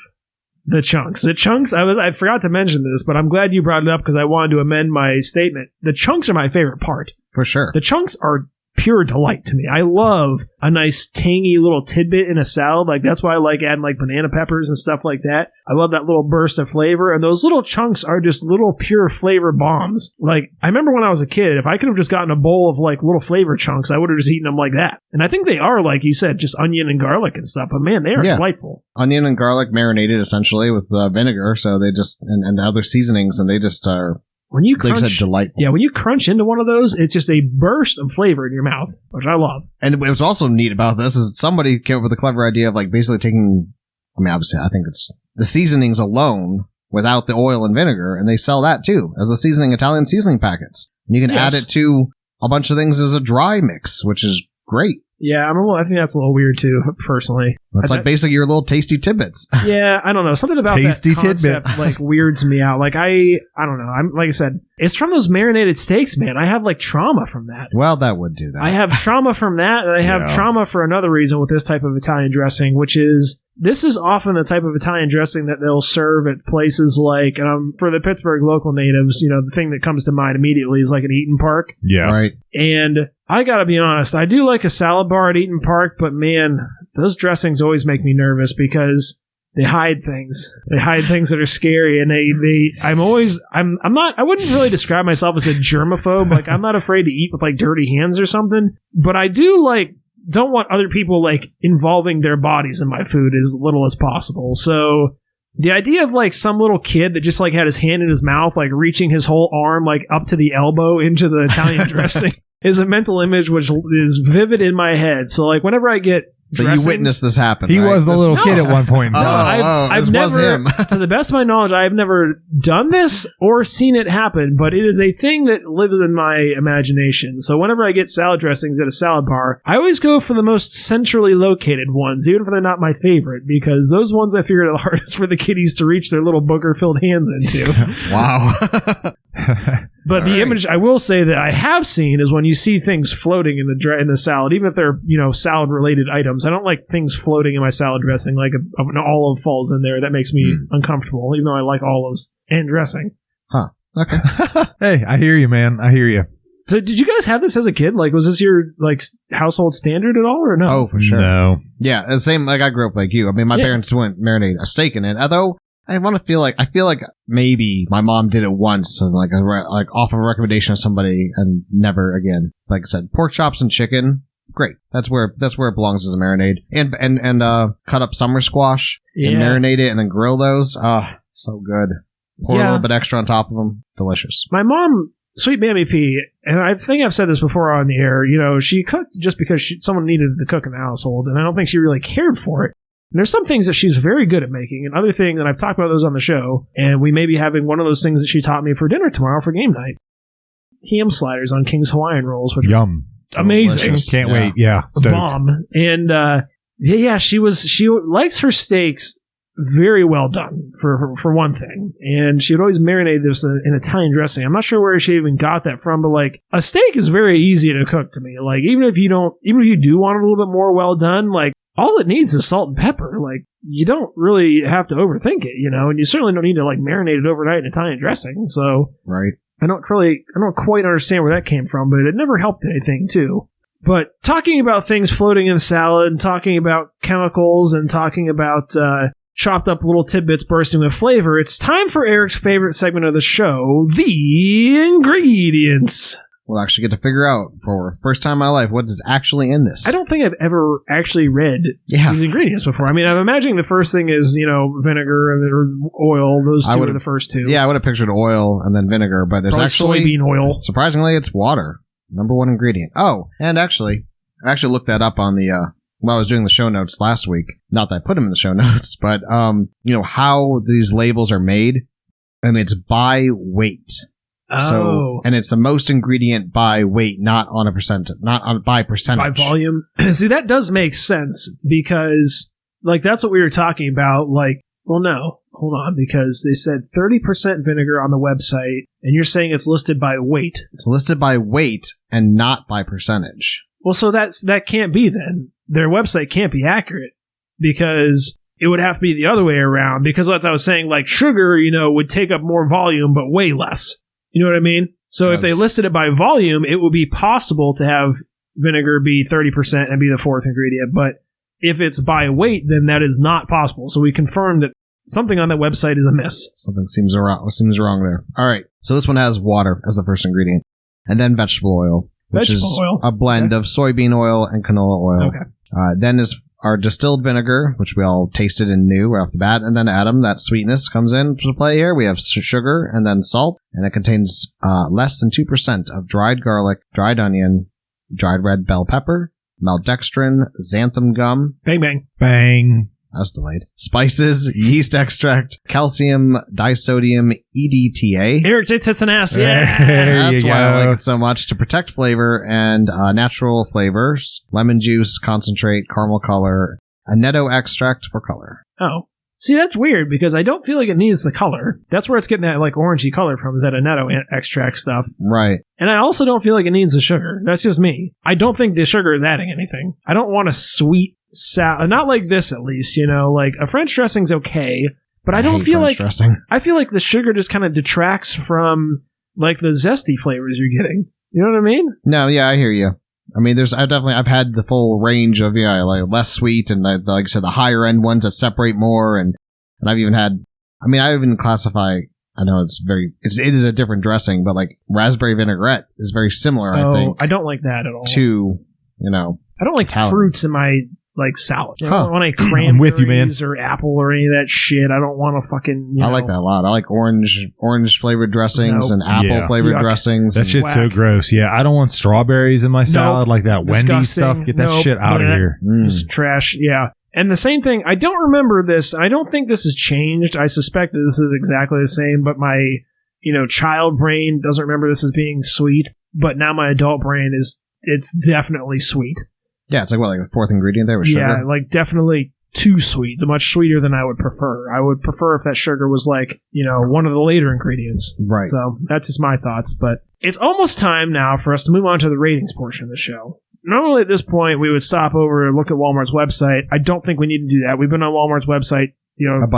the chunks. The chunks, I forgot to mention this, but I'm glad you brought it up because I wanted to amend my statement. The chunks are my favorite part. For sure. The chunks are pure delight to me. I love a nice tangy little tidbit in a salad. Like, that's why I like adding like banana peppers and stuff like that. I love that little burst of flavor, and those little chunks are just little pure flavor bombs. Like, I remember when I was a kid, if I could have just gotten a bowl of like little flavor chunks, I would have just eaten them like that. And I think they are, like you said, just onion and garlic and stuff, but man, they are delightful. Onion and garlic marinated essentially with vinegar, so they just, and other seasonings, and they just are... When you crunch, delightful. Yeah, when you crunch into one of those, it's just a burst of flavor in your mouth, which I love. And what's also neat about this is somebody came up with a clever idea of like basically taking, I mean, obviously, I think it's the seasonings alone without the oil and vinegar, and they sell that too as a seasoning, Italian seasoning packets. And you can add it to a bunch of things as a dry mix, which is great. Yeah, I think that's a little weird too, personally. That's like basically your little tasty tidbits. Yeah, I don't know. Something about tasty that concept tidbits like weirds me out. Like I don't know. I'm like I said, it's from those marinated steaks, man. I have like trauma from that. Well, that would do that. I have trauma from that, and I have trauma for another reason with this type of Italian dressing, which is this is often the type of Italian dressing that they'll serve at places like, for the Pittsburgh local natives, you know, the thing that comes to mind immediately is like an Eaton Park. Yeah. Right. And I gotta be honest, I do like a salad bar at Eaton Park, but man, those dressings always make me nervous because they hide things. They hide things that are scary, and I wouldn't really describe myself as a germaphobe. Like, I'm not afraid to eat with like dirty hands or something, but I do don't want other people like involving their bodies in my food as little as possible. So the idea of like some little kid that just like had his hand in his mouth, like reaching his whole arm like up to the elbow into the Italian dressing is a mental image which is vivid in my head. So like whenever I get you witnessed this happen. He was the little kid at one point in time. I've never, to the best of my knowledge, I've never done this or seen it happen, but it is a thing that lives in my imagination. So whenever I get salad dressings at a salad bar, I always go for the most centrally located ones, even if they're not my favorite, because those ones I figure are the hardest for the kiddies to reach their little booger-filled hands into. Wow. But the image I will say that I have seen is when you see things floating in the salad, even if they're, you know, salad related items. I don't like things floating in my salad dressing, like an olive falls in there. That makes me uncomfortable, even though I like olives and dressing. Huh. Okay. Hey, I hear you, man. I hear you. So did you guys have this as a kid? Like, was this your like household standard at all, or no? Oh, for sure. No. Yeah, the same. Like I grew up like you. I mean, my parents wouldn't marinate a steak in it, although I feel like maybe my mom did it once, like off of a recommendation of somebody, and never again. Like I said, pork chops and chicken, great. That's where it belongs as a marinade. And cut up summer squash and marinate it, and then grill those. So good. Pour a little bit extra on top of them. Delicious. My mom, Sweet Mammy P, and I think I've said this before on the air. You know, she cooked just because someone needed to cook in the household, and I don't think she really cared for it. And there's some things that she's very good at making, and other things, and I've talked about those on the show, and we may be having one of those things that she taught me for dinner tomorrow for game night. Ham sliders on King's Hawaiian rolls, which Yum. Amazing. Delicious. Can't wait. Yeah. Stoked. Bomb. And she likes her steaks very well done for one thing, and she would always marinate this in Italian dressing. I'm not sure where she even got that from, but like a steak is very easy to cook to me. Like even if you do want it a little bit more well done, like all it needs is salt and pepper. Like you don't really have to overthink it, you know, and you certainly don't need to like marinate it overnight in Italian dressing. So right. I don't quite understand where that came from, but it never helped anything too. But talking about things floating in salad, and talking about chemicals, and talking about chopped up little tidbits bursting with flavor, it's time for Eric's favorite segment of the show, the ingredients. We'll actually get to figure out for the first time in my life what is actually in this. I don't think I've ever actually read these ingredients before. I mean, I'm imagining the first thing is, you know, vinegar or oil. Those two are the first two. Yeah, I would have pictured oil and then vinegar, but it's actually soybean oil. Surprisingly, it's water. Number one ingredient. Oh, and I actually looked that up on the when I was doing the show notes last week. Not that I put them in the show notes, but you know how these labels are made. I mean, it's by weight. So, and it's the most ingredient by weight, not on a percentage, by percentage. By volume. See, that does make sense because, like, that's what we were talking about. Like, well, no, hold on, because they said 30% vinegar on the website, and you're saying it's listed by weight. It's listed by weight and not by percentage. Well, so that can't be then. Their website can't be accurate because it would have to be the other way around. Because as I was saying, like, sugar, would take up more volume, but way less. You know what I mean? So if they listed it by volume, it would be possible to have vinegar be 30% and be the fourth ingredient. But if it's by weight, then that is not possible. So we confirmed that something on that website is amiss. Something seems wrong there. All right. So this one has water as the first ingredient. And then vegetable oil, which is a blend of soybean oil and canola oil. Okay. Then is our distilled vinegar, which we all tasted and knew right off the bat. And then Adam, that sweetness comes into play here. We have sugar and then salt. And it contains less than 2% of dried garlic, dried onion, dried red bell pepper, maltodextrin, xanthan gum. Bang, bang. Bang. That was delayed. Spices, yeast extract, calcium, disodium, EDTA. Irritates an ass. Yeah. That's why I like it so much. To protect flavor and natural flavors, lemon juice, concentrate, caramel color, annetto extract for color. Oh. See, that's weird because I don't feel like it needs the color. That's where it's getting that like orangey color from, is that annetto extract stuff. Right. And I also don't feel like it needs the sugar. That's just me. I don't think the sugar is adding anything. I don't want a sweet salad. Not like this, at least, like a French dressing's okay, but I don't feel like dressing. I feel like the sugar just kind of detracts from like the zesty flavors you're getting. You know what I mean? No, yeah, I hear you. I mean, I've had the full range of like less sweet and like I said, the higher end ones that separate more, and I've even had. I mean, I even classify. I know it is a different dressing, but like raspberry vinaigrette is very similar. I think I don't like that at all. To I don't like fruits in my like salad. I don't want any cranberries I'm with you, man. Or apple or any of that shit. I don't want to fucking. I like that a lot. I like orange flavored dressings and apple flavored dressings. That shit's so gross. Yeah, I don't want strawberries in my salad like that Wendy's stuff. Get that shit out of here. It's trash. Yeah. And the same thing, I don't remember this. I don't think this has changed. I suspect that this is exactly the same, but my, child brain doesn't remember this as being sweet, but now my adult brain it's definitely sweet. Yeah, it's like the fourth ingredient there with sugar? Yeah, like definitely too sweet. Much sweeter than I would prefer. I would prefer if that sugar was like, one of the later ingredients. Right. So that's just my thoughts, but it's almost time now for us to move on to the ratings portion of the show. Normally at this point, we would stop over and look at Walmart's website. I don't think we need to do that. We've been on Walmart's website,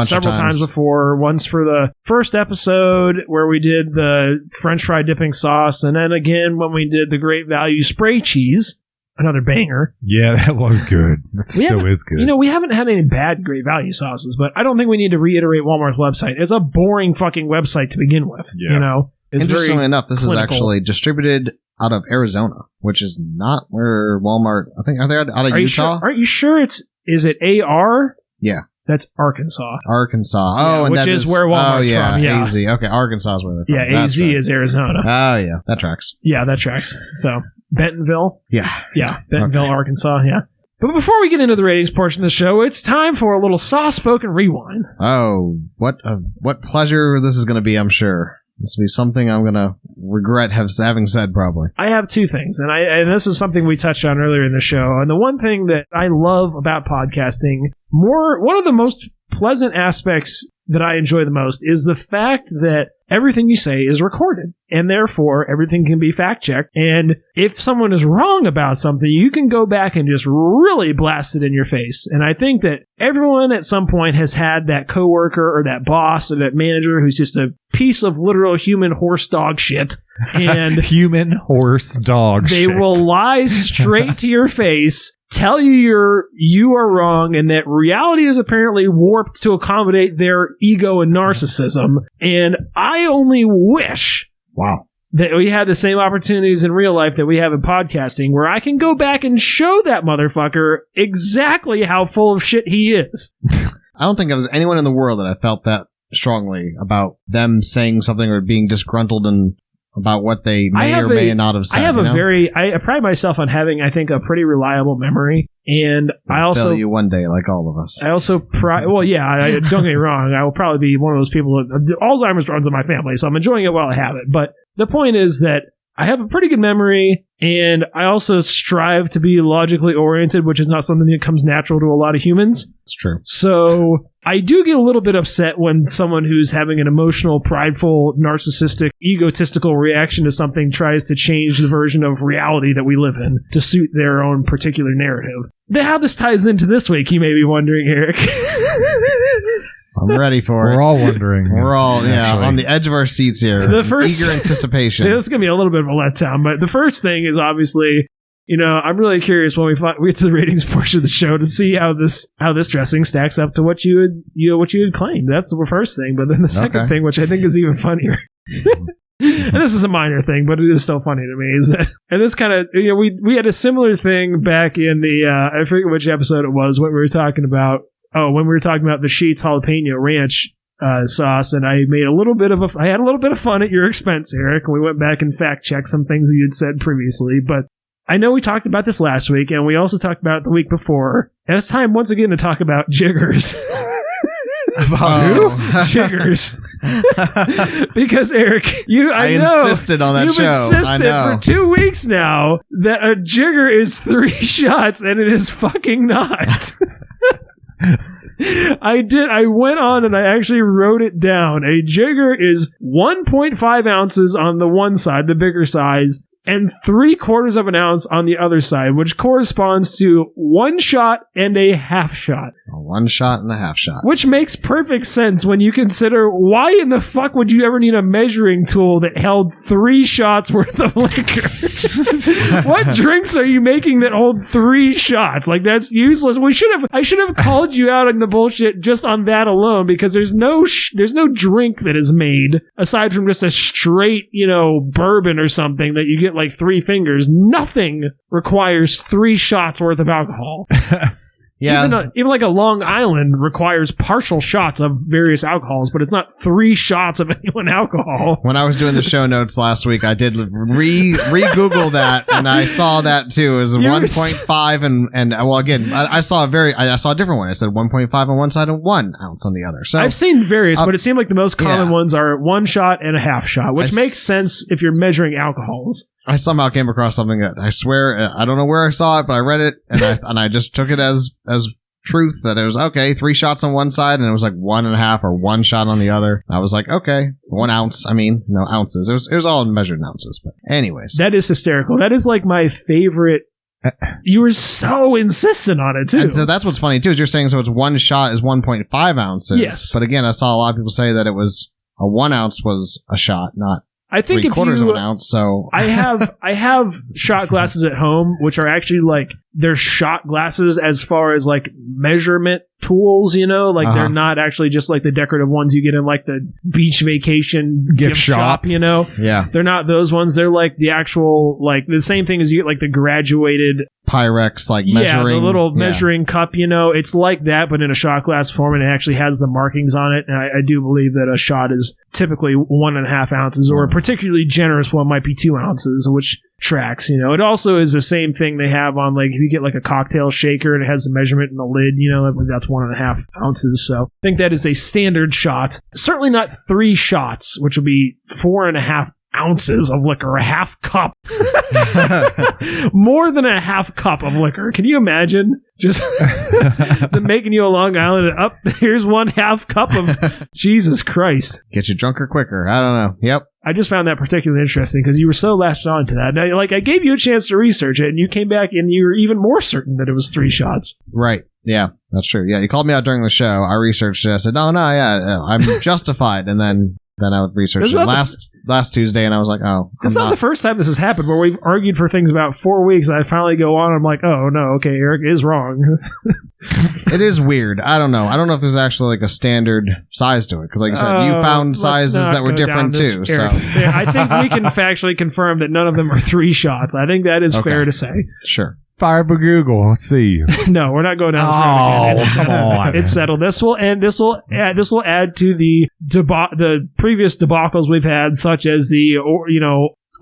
several times before. Once for the first episode where we did the French fry dipping sauce, and then again when we did the Great Value spray cheese. Another banger. Yeah, that was good. That still is good. We haven't had any bad Great Value sauces, but I don't think we need to reiterate Walmart's website. It's a boring fucking website to begin with. Yeah. Interestingly enough, this is actually distributed out of Arizona, which is not where Walmart. I think are they out of Utah? Aren't you sure is it AR? Yeah. That's Arkansas. Arkansas. Oh, and which is where Walmart's from. Yeah, AZ. Okay, Arkansas is where they're from. Yeah, AZ is Arizona. Oh, yeah. That tracks. Yeah, that tracks. So, Bentonville. Yeah. Yeah, Bentonville, Arkansas. Yeah. But before we get into the ratings portion of the show, it's time for a little soft-spoken rewind. Oh, what pleasure this is going to be, I'm sure. This will be something I'm going to regret having said, probably. I have two things, and this is something we touched on earlier in the show. And the one thing that I love about podcasting, one of the most pleasant aspects that I enjoy the most is the fact that everything you say is recorded, and therefore everything can be fact-checked. And if someone is wrong about something, you can go back and just really blast it in your face. And I think that everyone at some point has had that coworker or that boss or that manager who's just a piece of literal human horse dog shit. And human horse dog shit. They shit. will lie straight to your face, tell you are wrong, and that reality is apparently warped to accommodate their ego and narcissism. And I only wish that we had the same opportunities in real life that we have in podcasting, where I can go back and show that motherfucker exactly how full of shit he is. I don't think there's anyone in the world that I felt that strongly about them saying something or being disgruntled and about what they may or may not have said. I pride myself on having, I think, a pretty reliable memory. And I also fail you one day, like all of us. I also don't get me wrong. I will probably be one of those people that Alzheimer's runs in my family, so I'm enjoying it while I have it. But the point is that I have a pretty good memory, and I also strive to be logically oriented, which is not something that comes natural to a lot of humans. It's true. So I do get a little bit upset when someone who's having an emotional, prideful, narcissistic, egotistical reaction to something tries to change the version of reality that we live in to suit their own particular narrative. How this ties into this week, you may be wondering, Eric. I'm ready for it. We're all wondering. We're all, on the edge of our seats here. Eager anticipation. This is going to be a little bit of a letdown, but the first thing is obviously, I'm really curious when we get to the ratings portion of the show to see how this dressing stacks up to what you had claimed. That's the first thing. But then the second thing, which I think is even funnier, and this is a minor thing, but it is still funny to me, is that, and this kind of, we had a similar thing back in the, I forget which episode it was, what we were talking about. Oh, when we were talking about the Sheetz jalapeno ranch sauce, and I had a little bit of fun at your expense, Eric, and we went back and fact-checked some things that you had said previously, but I know we talked about this last week, and we also talked about it the week before, and it's time once again to talk about jiggers. About who? Jiggers. Because, Eric, I insisted on that show. You've insisted for 2 weeks now that a jigger is 3 shots, and it is fucking not. I went on and I actually wrote it down. A jigger is 1.5 ounces on the one side, the bigger size, and 3/4 of an ounce on the other side, which corresponds to 1 shot and a half shot. A 1 shot and a half shot. Which makes perfect sense when you consider why in the fuck would you ever need a measuring tool that held 3 shots worth of liquor? What drinks are you making that hold 3 shots? Like, that's useless. I should have called you out on the bullshit just on that alone, because there's no drink that is made aside from just a straight, bourbon or something that you get like 3 fingers. Nothing requires 3 shots worth of alcohol. Yeah. Even like a Long Island requires partial shots of various alcohols, but it's not 3 shots of any one alcohol. When I was doing the show notes last week, I did re-Google that, and I saw that too. It was 1.5 and well, again, I saw a different one. It said 1.5 on one side and 1 ounce on the other. So I've seen various, but it seemed like the most common ones are 1 shot and a half shot, which makes sense if you're measuring alcohols. I somehow came across something that I swear, I don't know where I saw it, but I read it and I just took it as truth that it was okay. 3 shots on one side and it was like 1.5 or 1 shot on the other. I was like, okay, 1 ounce. I mean, no ounces. It was all measured in ounces. But anyways, that is hysterical. That is like my favorite. You were so insistent on it too. And so that's what's funny too, is you're saying so it's 1 shot is 1.5 ounces. Yes. But again, I saw a lot of people say that it was a 1 ounce was a shot, not. I think 3/4 of an ounce. So I have shot glasses at home, which are actually like they're shot glasses as far as like measurement tools. Like they're not actually just like the decorative ones you get in like the beach vacation gift shop. Yeah, they're not those ones. They're like the actual like the same thing as you get like the graduated Pyrex like measuring. Yeah, the little measuring cup. It's like that, but in a shot glass form, and it actually has the markings on it. And I do believe that a shot is typically 1.5 ounces, or a particularly generous one might be 2 ounces, which tracks. It also is the same thing they have on like if you get like a cocktail shaker and it has the measurement in the lid. That's 1.5 ounces. So I think that is a standard shot. Certainly not 3 shots, which would be 4.5 ounces of liquor, a half cup. More than a half cup of liquor. Can you imagine just making you a Long Island and up here's 1/2 cup of Jesus Christ. Get you drunker quicker. I don't know. Yep. I just found that particularly interesting because you were so latched on to that. Now, I gave you a chance to research it and you came back and you were even more certain that it was 3 shots. Right. Yeah, that's true. Yeah, you called me out during the show. I researched it. I said, no, yeah, I'm justified. And then I researched it last Tuesday, and I was like, oh. It's not the first time this has happened where we've argued for things about 4 weeks, and I finally go on, and I'm like, oh, no, okay, Eric is wrong. It is weird. I don't know. I don't know if there's actually like a standard size to it, because like you said, you found sizes that were different too. So yeah, I think we can factually confirm that none of them are 3 shots. I think that is fair to say. Sure. Fire by Google. Let's see. No, we're not going down this road again. Come on. It's settled. This will add to the previous debacles we've had, such as the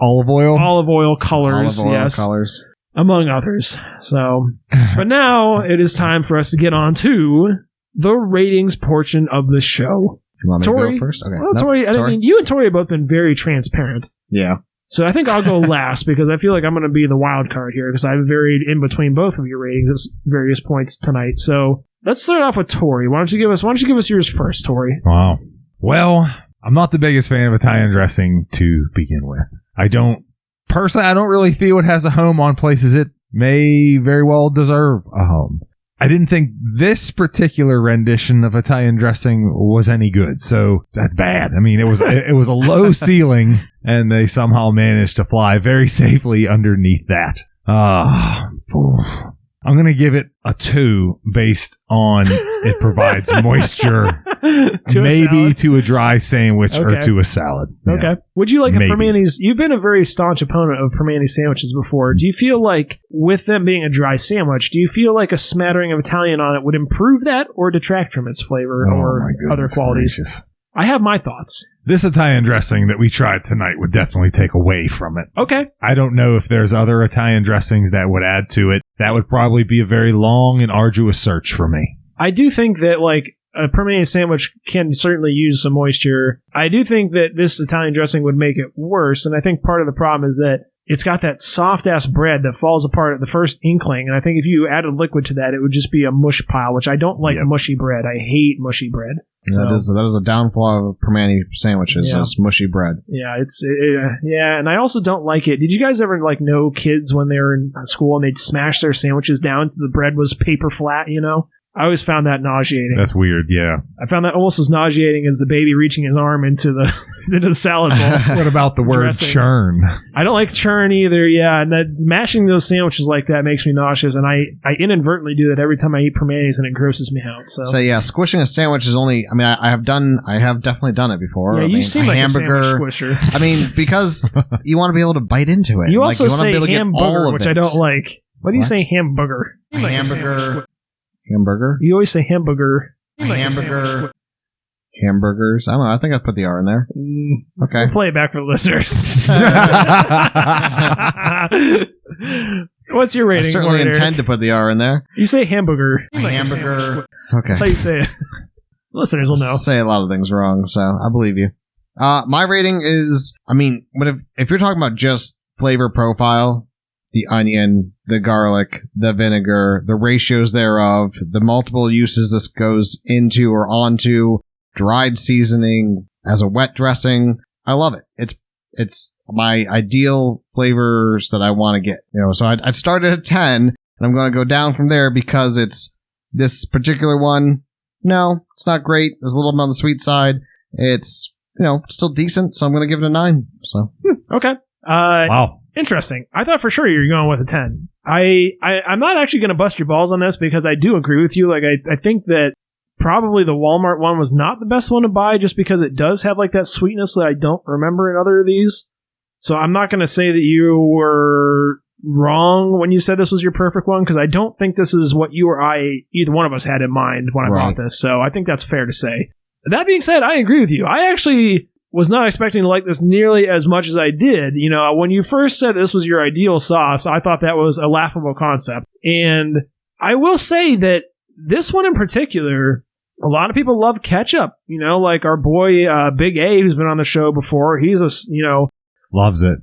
olive oil colors, colors, among others. So, but now it is time for us to get on to the ratings portion of the show. You want me to go first? Okay. Well, Tori, I mean, you and Tori have both been very transparent. Yeah. So I think I'll go last because I feel like I'm going to be the wild card here because I've varied in between both of your ratings at various points tonight. So let's start off with Tori. Why don't you give us yours first, Tori? Wow. Well, I'm not the biggest fan of Italian dressing to begin with. I don't really feel it has a home on places it may very well deserve a home. I didn't think this particular rendition of Italian dressing was any good, so that's bad. I mean, it was a low ceiling, and they somehow managed to fly very safely underneath that. I'm going to give it a 2 based on it provides moisture, maybe to a dry sandwich or to a salad. Yeah. Okay. Would you like a Primanti's? You've been a very staunch opponent of Primanti's sandwiches before. Do you feel like, with them being a dry sandwich, do you feel like a smattering of Italian on it would improve that or detract from its flavor or other qualities? Gracious. I have my thoughts. This Italian dressing that we tried tonight would definitely take away from it. Okay. I don't know if there's other Italian dressings that would add to it. That would probably be a very long and arduous search for me. I do think that, like, a Primanti sandwich can certainly use some moisture. I do think that this Italian dressing would make it worse, and I think part of the problem is that it's got that soft-ass bread that falls apart at the first inkling, and I think if you added liquid to that, it would just be a mush pile, which I don't like mushy bread. I hate mushy bread. Yeah, that is a downfall of Primanti sandwiches, is mushy bread. Yeah, and I also don't like it. Did you guys ever, like, know kids when they were in school and they'd smash their sandwiches down to the bread was paper flat, you know? I always found that nauseating. That's weird, yeah. I found that almost as nauseating as the baby reaching his arm into the salad bowl. What about the word churn? I don't like churn either, yeah. And mashing those sandwiches like that makes me nauseous, and I inadvertently do that every time I eat Primanti's, and it grosses me out. So yeah, squishing a sandwich is only, I mean, I have definitely done it before. Yeah, you seem like a sandwich squisher. I mean, because you want to be able to bite into it. You also say hamburger, which I don't like. What do you say hamburger? Hamburger? You always say hamburger. Hamburgers. I don't know. I think I put the R in there. Okay. We'll play it back for the listeners. What's your rating? I certainly intend to put the R in there. You say hamburger. Hamburger. Okay. That's how you say it. Listeners will know. I say a lot of things wrong, so I believe you. My rating is, I mean, if you're talking about just flavor profile, the onion, the garlic, the vinegar, the ratios thereof, the multiple uses this goes into or onto, dried seasoning as a wet dressing. I love it. It's my ideal flavors that I want to get. You know, so I'd start at a 10, and I'm going to go down from there because it's this particular one. No, it's not great. It's a little bit on the sweet side. It's, still decent, so I'm going to give it a 9. So okay. Wow. Interesting. I thought for sure you were going with a 10. I'm not actually going to bust your balls on this because I do agree with you. Like, I think that probably the Walmart one was not the best one to buy just because it does have like that sweetness that I don't remember in other of these. So I'm not going to say that you were wrong when you said this was your perfect one because I don't think this is what you or either one of us had in mind when I bought this. So I think that's fair to say. That being said, I agree with you. I actually was not expecting to like this nearly as much as I did. You know, when you first said this was your ideal sauce, I thought that was a laughable concept. And I will say that this one in particular, a lot of people love ketchup. You know, like our boy Big A, who's been on the show before, he's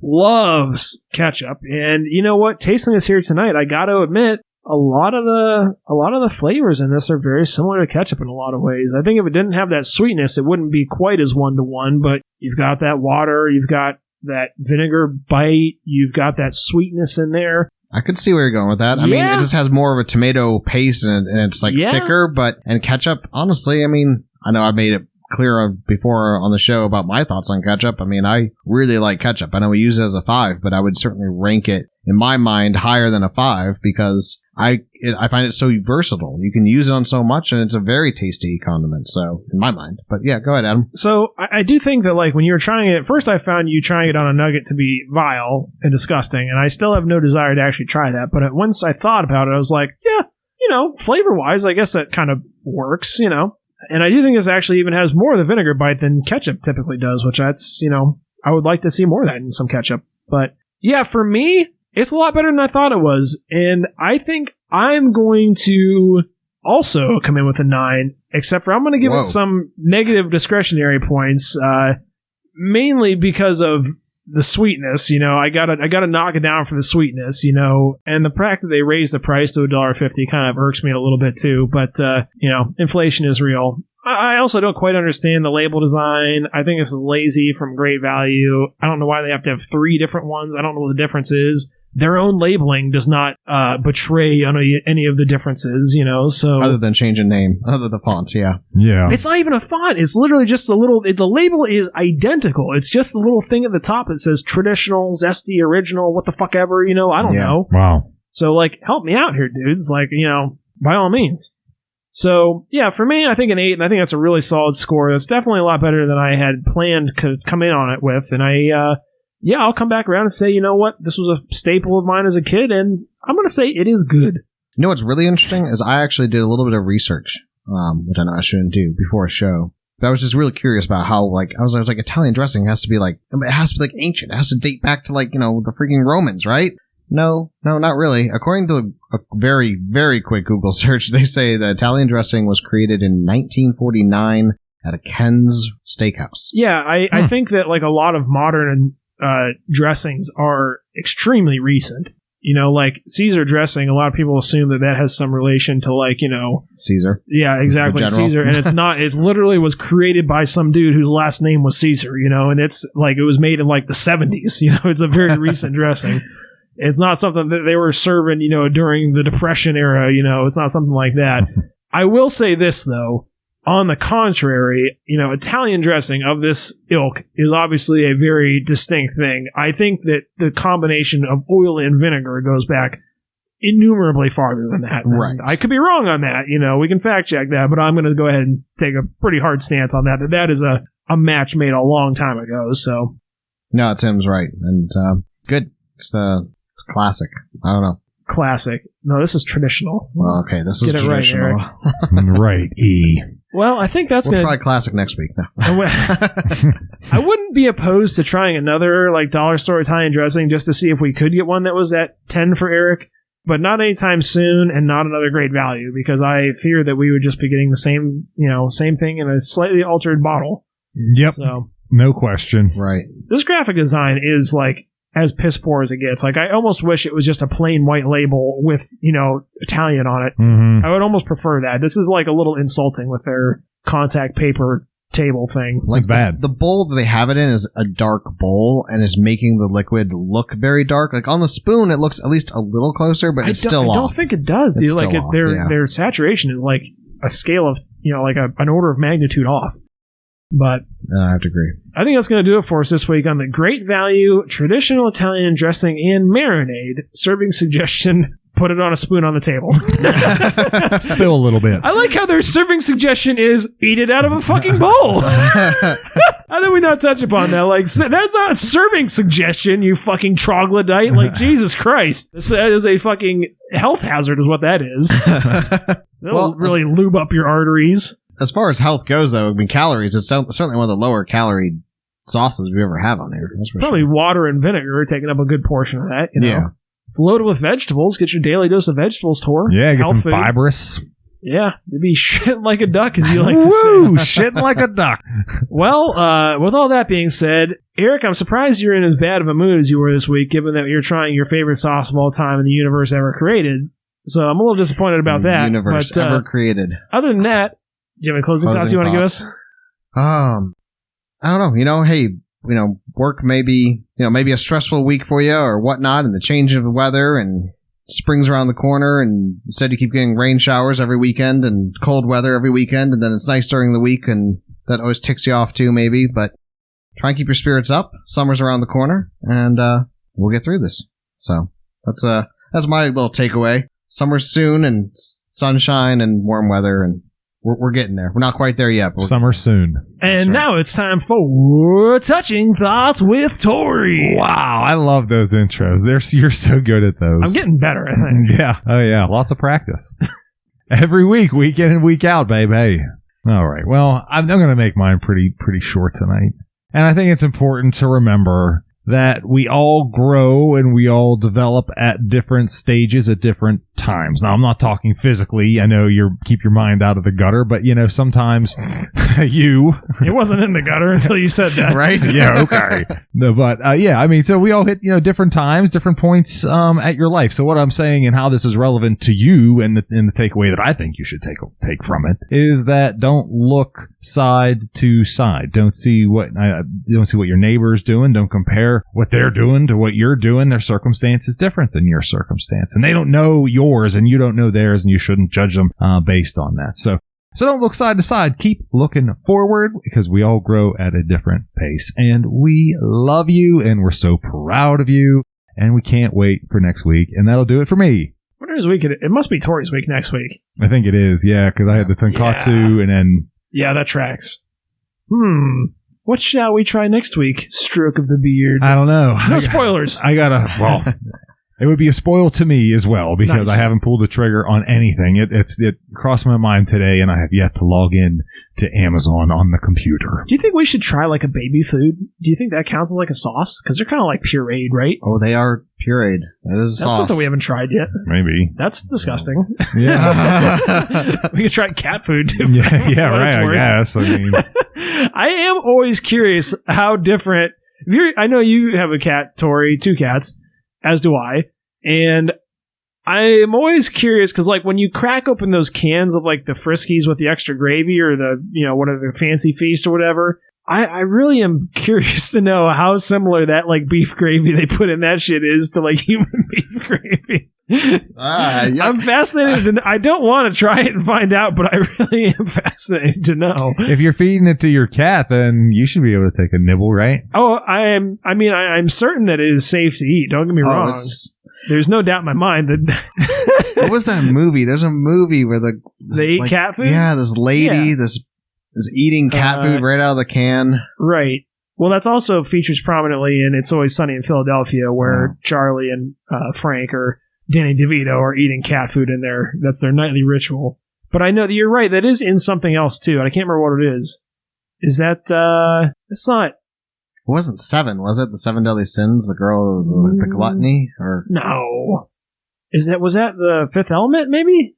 loves ketchup. And you know what? Tasting this here tonight, I got to admit, a lot of the flavors in this are very similar to ketchup in a lot of ways. I think if it didn't have that sweetness, it wouldn't be quite as 1-to-1, but you've got that water, you've got that vinegar bite, you've got that sweetness in there. I could see where you're going with that. I mean, it just has more of a tomato paste and it's like thicker, and ketchup, honestly, I mean, I know I made it clear before on the show about my thoughts on ketchup. I mean, I really like ketchup. I know we use it as a 5, but I would certainly rank it in my mind higher than a 5 because I find it so versatile. You can use it on so much, and it's a very tasty condiment. So, in my mind, but yeah, go ahead, Adam. So I do think that like when you were trying it, at first I found you trying it on a nugget to be vile and disgusting, and I still have no desire to actually try that. But once I thought about it, I was like, yeah, flavor wise, I guess that kind of works, And I do think this actually even has more of the vinegar bite than ketchup typically does, which that's, I would like to see more of that in some ketchup. But yeah, for me, it's a lot better than I thought it was. And I think I'm going to also come in with a 9, except for I'm going to give it some negative discretionary points, mainly because of the sweetness. I gotta knock it down for the sweetness, and the fact that they raised the price to $1.50 kind of irks me a little bit too. But inflation is real. I also don't quite understand the label design. I think it's lazy from Great Value. I don't know why they have to have 3 different ones. I don't know what the difference is. Their own labeling does not betray any of the differences, so... Other than change in name. Other than the fonts, yeah. Yeah. It's not even a font. It's literally just the label is identical. It's just the little thing at the top that says traditional, zesty, original, what the fuck ever, I don't know. Wow. So, help me out here, dudes. By all means. So, yeah, for me, I think an 8, and I think that's a really solid score. That's definitely a lot better than I had planned to come in on it with, and I'll come back around and say, you know what, this was a staple of mine as a kid, and I'm going to say it is good. You know what's really interesting is I actually did a little bit of research, which I know I shouldn't do before a show. But I was just really curious about how, I was like, Italian dressing has to be it has to be ancient. It has to date back to the freaking Romans, right? No, not really. According to a very, very quick Google search, they say that Italian dressing was created in 1949 at a Ken's Steakhouse. Yeah, I think that a lot of modern dressings are extremely recent. Caesar dressing, a lot of people assume that has some relation to Caesar. Yeah, exactly, Caesar. And it's not. It literally was created by some dude whose last name was Caesar, and it's it was made in the 70s. It's a very recent dressing. It's not something that they were serving, during the Depression era. It's not something like that. I will say this, though. On the contrary, Italian dressing of this ilk is obviously a very distinct thing. I think that the combination of oil and vinegar goes back innumerably farther than that. Right. I could be wrong on that. We can fact check that, but I'm going to go ahead and take a pretty hard stance on that. That is a match made a long time ago. So. No, it seems right. And good. It's classic. I don't know. Classic. No, this is traditional. Well, okay, this is traditional. Right, right, E. Well, I think that's we'll try classic next week. No. I wouldn't be opposed to trying another dollar store Italian dressing just to see if we could get one that was at 10 for Eric, but not anytime soon, and not another Great Value, because I fear that we would just be getting the same thing in a slightly altered bottle. Yep. So no question. Right. This graphic design is as piss poor as it gets. I almost wish it was just a plain white label with, Italian on it. Mm-hmm. I would almost prefer that. This is a little insulting with their contact paper table thing. Bad. The bowl that they have it in is a dark bowl and is making the liquid look very dark. On the spoon, it looks at least a little closer, but it's still off. I don't think it does, dude. Their saturation is a scale of, an order of magnitude off. But I have to agree. I think that's going to do it for us this week on the Great Value Traditional Italian Dressing and Marinade Serving Suggestion. Put it on a spoon on the table. Spill a little bit. I like how their serving suggestion is eat it out of a fucking bowl. How did we not touch upon that? That's not a serving suggestion, you fucking troglodyte. Jesus Christ. This is a fucking health hazard is what that is. That'll really lube up your arteries. As far as health goes, though, calories, it's certainly one of the lower calorie sauces we ever have on here. Probably water and vinegar taking up a good portion of that. Yeah. Loaded with vegetables. Get your daily dose of vegetables, Tor. Yeah, get some fibrous. Yeah, to be shitting like a duck, as you like to say. Woo, shitting like a duck. Well, with all that being said, Eric, I'm surprised you're in as bad of a mood as you were this week, given that you're trying your favorite sauce of all time in the universe ever created. So I'm a little disappointed about that. Universe ever created. Other than that, do you have any closing thoughts you want to give us? I don't know. Hey, work maybe a stressful week for you or whatnot, and the change of the weather and spring's around the corner, and instead you keep getting rain showers every weekend and cold weather every weekend, and then it's nice during the week, and that always ticks you off too, maybe. But try and keep your spirits up. Summer's around the corner, and we'll get through this. So that's my little takeaway. Summer's soon, and sunshine and warm weather, and we're getting there. We're not quite there yet. But summer soon. And now it's time for Touching Thoughts with Tori. Wow, I love those intros. You're so good at those. I'm getting better, I think. Yeah. Oh, yeah. Lots of practice. Every week, week in and week out, babe. Hey. All right. Well, I'm going to make mine pretty short tonight. And I think it's important to remember that we all grow and we all develop at different stages at different times. Now, I'm not talking physically. I know keep your mind out of the gutter, but sometimes It wasn't in the gutter until you said that. Right? Yeah, okay. No, but so we all hit, different times, different points at your life. So what I'm saying and how this is relevant to you and the takeaway that I think you should take from it is that don't look side to side. Don't see what your neighbor's doing. Don't compare what they're doing to what you're doing. Their circumstance is different than your circumstance, and they don't know yours and you don't know theirs, and you shouldn't judge them based on that. So don't look side to side. Keep looking forward, because we all grow at a different pace, and we love you and we're so proud of you, and we can't wait for next week. And that'll do it for me. What is week? It must be Tori's week next week. I think it is, yeah, because I had the Tonkatsu and then... Yeah, that tracks. What shall we try next week? Stroke of the beard. I don't know. No spoilers. It would be a spoil to me as well, because I haven't pulled the trigger on anything. It crossed my mind today, and I have yet to log in to Amazon on the computer. Do you think we should try like a baby food? Do you think that counts as like a sauce? Because they're kind of like pureed, right? Oh, they are pureed. That's something we haven't tried yet. Maybe. That's disgusting. Yeah. We could try cat food too. Yeah, right, I guess. I mean, I am always curious how different. I know you have a cat, Tori, 2 cats, as do I. And I am always curious because, like, when you crack open those cans of, like, the Friskies with the extra gravy or the, whatever, the fancy feast or whatever, I really am curious to know how similar that, like, beef gravy they put in that shit is to, like, human beef gravy. I'm fascinated. I don't want to try it and find out, but I really am fascinated to know. If you're feeding it to your cat, then you should be able to take a nibble, right? Oh, I'm certain that it is safe to eat. Don't get me wrong. There's no doubt in my mind that... What was that movie? There's a movie where they eat cat food? Yeah, this lady is eating cat food right out of the can. Right. Well, that's also features prominently in It's Always Sunny in Philadelphia, where Charlie and Frank or Danny DeVito are eating cat food in there. That's their nightly ritual. But I know that you're right. That is in something else, too. And I can't remember what it is. Is that... it's not... It wasn't 7, was it? The 7 Deadly Sins, the girl with the gluttony? Or no. Was that the Fifth Element, maybe?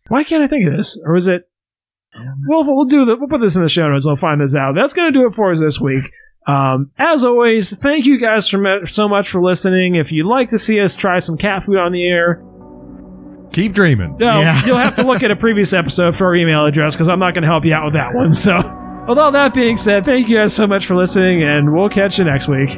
Why can't I think of this? Or was it... Well, we'll put this in the show notes. We'll find this out. That's going to do it for us this week. As always, thank you guys so much for listening. If you'd like to see us try some cat food on the air, keep dreaming. No, you'll have to look at a previous episode for our email address, because I'm not going to help you out with that one. So, with all that being said, thank you guys so much for listening, and we'll catch you next week.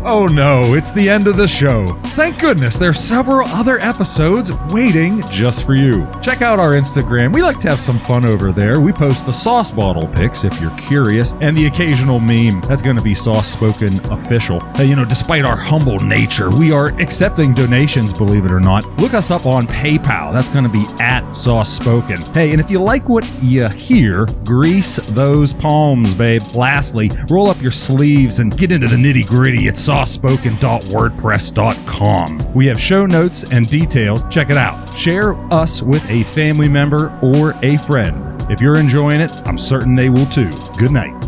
Oh no, it's the end of the show. Thank goodness there's several other episodes waiting just for you. Check out our Instagram. We like to have some fun over there. We post the sauce bottle pics if you're curious, and the occasional meme. That's going to be Sauce Spoken official. Despite our humble nature, we are accepting donations, believe it or not. Look us up on PayPal. That's going to be @SauceSpoken. Hey, and if you like what you hear, grease those palms, babe. Lastly, roll up your sleeves and get into the nitty-gritty. It's saucespoken.wordpress.com. We have show notes and details. Check it out. Share us with a family member or a friend. If you're enjoying it, I'm certain they will too. Good night.